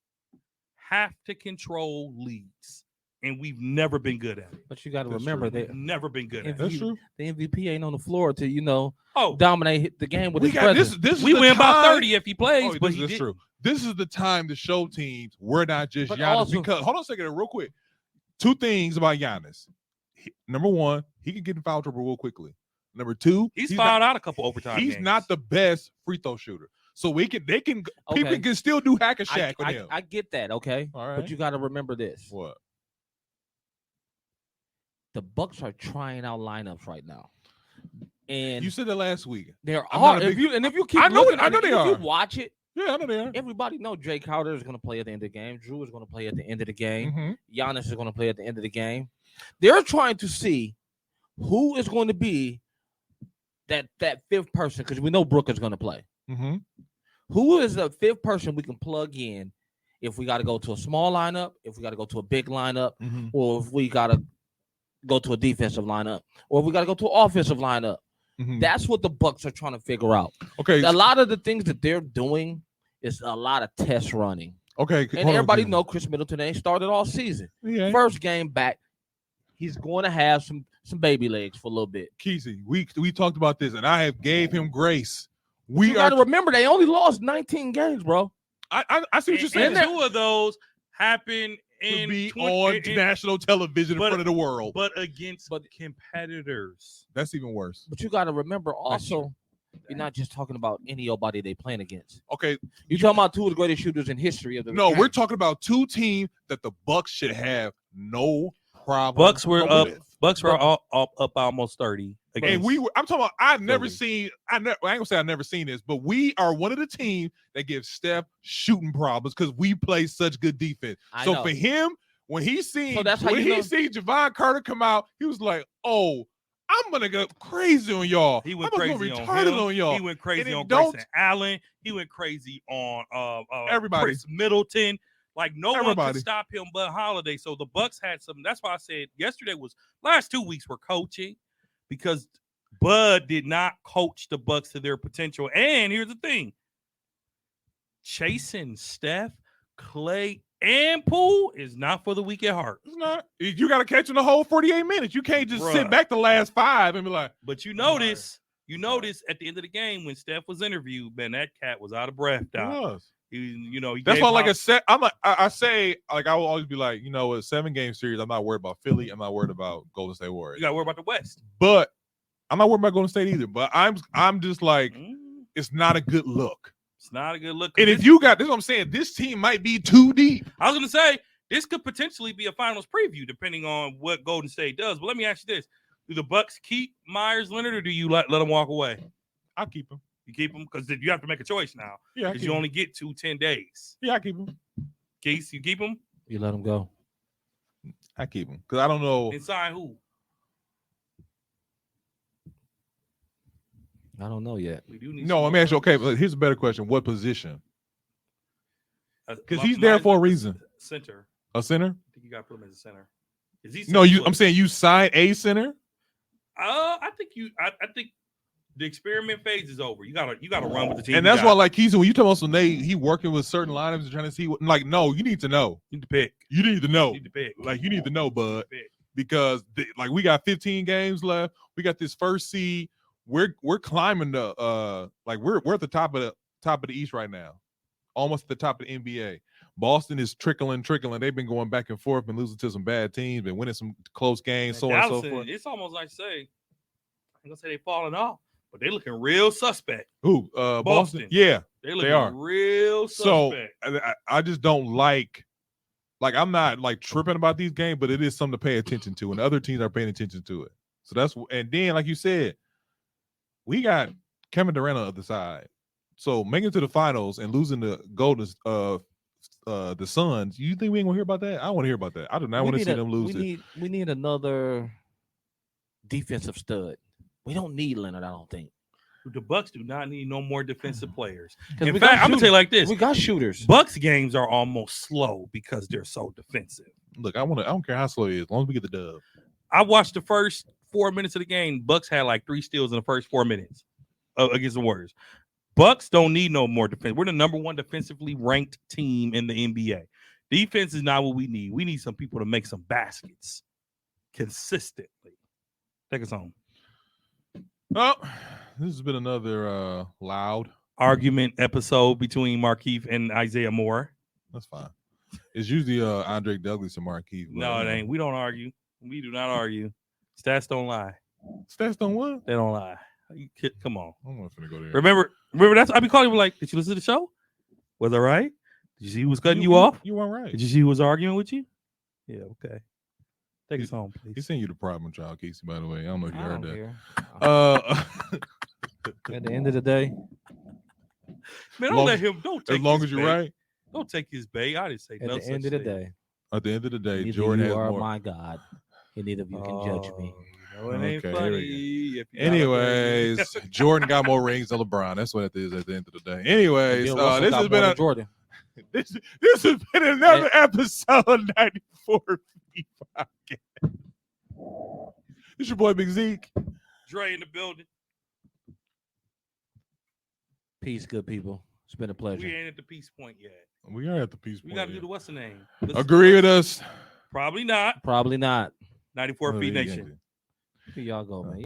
have to control leads. And we've never been good at it. But you got to remember that never been good at it. That's true. The MVP ain't on the floor to dominate the game with his presence. We win by 30 if he plays, but this is true. This is the time to show teams we're not just Giannis. Because hold on a second, real quick. 2 things about Giannis. Number 1, he can get in foul trouble real quickly. Number 2, he's fouled out a couple overtime. He's games. not the best free throw shooter. So people can still do hack a shack with him. I get that, okay? All right. But you got to remember this. What? The Bucks are trying out lineups right now, and you said that last week. There are. If you keep, I know looking, I know they if are. you watch it, yeah, I know they are. Everybody know Jay Crowder is going to play at the end of the game. Drew is going to play at the end of the game. Mm-hmm. Giannis is going to play at the end of the game. They're trying to see who is going to be that fifth person because we know Brooke is going to play. Mm-hmm. Who is the fifth person we can plug in if we got to go to a small lineup, if we got to go to a big lineup, or if we got to go to a defensive lineup, or if we got to go to an offensive lineup. Mm-hmm. That's what the Bucks are trying to figure out. Okay, a lot of the things that they're doing is a lot of test running. Okay, and everybody know Chris Middleton ain't started all season. Yeah. First game back, he's going to have some baby legs for a little bit. Kesey, we talked about this, and I have gave him grace. You got to remember they only lost 19 games, bro. I see what you're saying. And 2 of those happen to be on national television in front of the world, but against competitors. That's even worse. But you got to remember also, you're not just talking about anybody they playing against. Okay, you're talking about 2 of the greatest shooters in history of the. No, we're talking about 2 teams that the Bucks should have no problem. Bucks were up. Bucks were up almost 30 And I'm talking about. I've never Philly. seen. I ain't gonna say I've never seen this, but we are one of the teams that gives Steph shooting problems because we play such good defense. I So know. for him, when he seen that's how when you he know. seen Javon Carter come out, he was like, "Oh, I'm gonna go crazy on y'all. He went I'm crazy gonna on retarded him. on y'all." He went crazy it on don't- Grayson Allen. He went crazy on Everybody. Chris Middleton. Like no one Everybody. could stop him but Holiday. So the Bucks had some. That's why I said yesterday was last 2 weeks were coaching because Bud did not coach the Bucks to their potential. And here's the thing: chasing Steph, Clay, and Poole is not for the weak at heart. It's not. You got to catch in the whole 48 minutes. You can't just sit Bruh. back the last 5 and be like, But you notice at the end of the game when Steph was interviewed, man, that cat was out of breath. "It Doc. was." He That's gave why, like Hol- I said, I'm like, I say, like I will always be like, you know, a 7-game series. I'm not worried about Philly. I'm not worried about Golden State Warriors. you got to worry about the West. But I'm not worried about Golden State either. But I'm just like, Mm, it's not a good look. it's not a good look. And if you got this, is what I'm saying, this team might be too deep. I was going to say this could potentially be a finals preview depending on what Golden State does. But let me ask you this: do the Bucks keep Myers Leonard or do you let him walk away? I'll keep him. You keep him because you have to make a choice now Yeah, I because keep you him. only get 10 days. Yeah, I keep him. Case, you keep him You let him go. I keep him because I don't know. and sign who? I don't know yet. We do need No, some let me more ask you. Okay, players. but here's a better question: what position? Because My- he's there Myers for a Leonard's reason. Center. A center? I think you got to put him as a center. Is he? No, 6 you. foot? I'm saying you sign a center. I think I think the experiment phase is over. You gotta run with the team. And you that's got. why, like Keith, when you talk about some he working with certain lineups and trying to see what, like, no, you need to know. you need to pick. You need to know. You need to pick. Like, you need to know, bud, Pick. because like we got 15 games left. We got this first seed. We're climbing the like we're at the top of the East right now, almost at the top of the NBA. Boston is trickling. They've been going back and forth, been losing to some bad teams, been winning some close games, so on and so Dallas, forth. it's almost like say, I'm gonna say they falling off, but they looking real suspect. Who? Boston? Yeah. They looking are. real So suspect. I just don't like I'm not like tripping about these games, but it is something to pay attention to, and other teams are paying attention to it. So that's, and then like you said, we got Kevin Durant on the other side. So making it to the finals and losing the the Suns, you think we ain't gonna hear about that? I want to hear about that. I do not want to see them lose it. We need another defensive stud. We don't need Leonard, I don't think. The Bucks do not need no more defensive players. 'Cause In we fact, got I'm gonna tell you like this: We got shooters. Bucks games are almost slow because they're so defensive. Look, I don't care how slow it is, as long as we get the dub. I watched the first 4 minutes of the game. Bucks had like 3 steals in the first 4 minutes against the Warriors. Bucks don't need no more defense. We're the number 1 defensively ranked team in the NBA. Defense is not what we need. We need some people to make some baskets consistently. Take us home. Oh, this has been another loud. Argument episode between Markieff and Isaiah Moore. That's fine. It's usually Andre Douglas and Marquise. No, it ain't. We don't argue. We do not argue. Stats don't lie. Stats don't what? They don't lie. Come on. I'm not finna go there. Remember that's I be calling you like, did you listen to the show? Was that right? Did you see who was cutting you off? You weren't right. Did you see who was arguing with you? Yeah, okay. Take us home, He please. sent you the problem child, Casey, by the way. I don't know if you I heard don't that. care. At the end of the day, Man, don't long- let him. Don't take As long his as you're bait. right. Don't take his bait. I didn't say at no the such end of the thing. day, At the end of the day, neither Jordan you has are more. my God, and neither of you can judge me. Oh, you know it ain't Okay, here funny. we if you're not Anyways, Jordan got more rings than LeBron. That's what it is at the end of the day. Anyways, Bill Russell this got has more been than a, Jordan. this has been another episode of 94 Feet Podcast. It's your boy Big Zeke. Dre in the building. Peace, good people. It's been a pleasure. We ain't at the peace point yet. We are at the peace We point. got to do here. the what's the name? Agree with us. Probably not. Probably not. 94 Oh, Feet yeah, Nation. Here y'all go, man.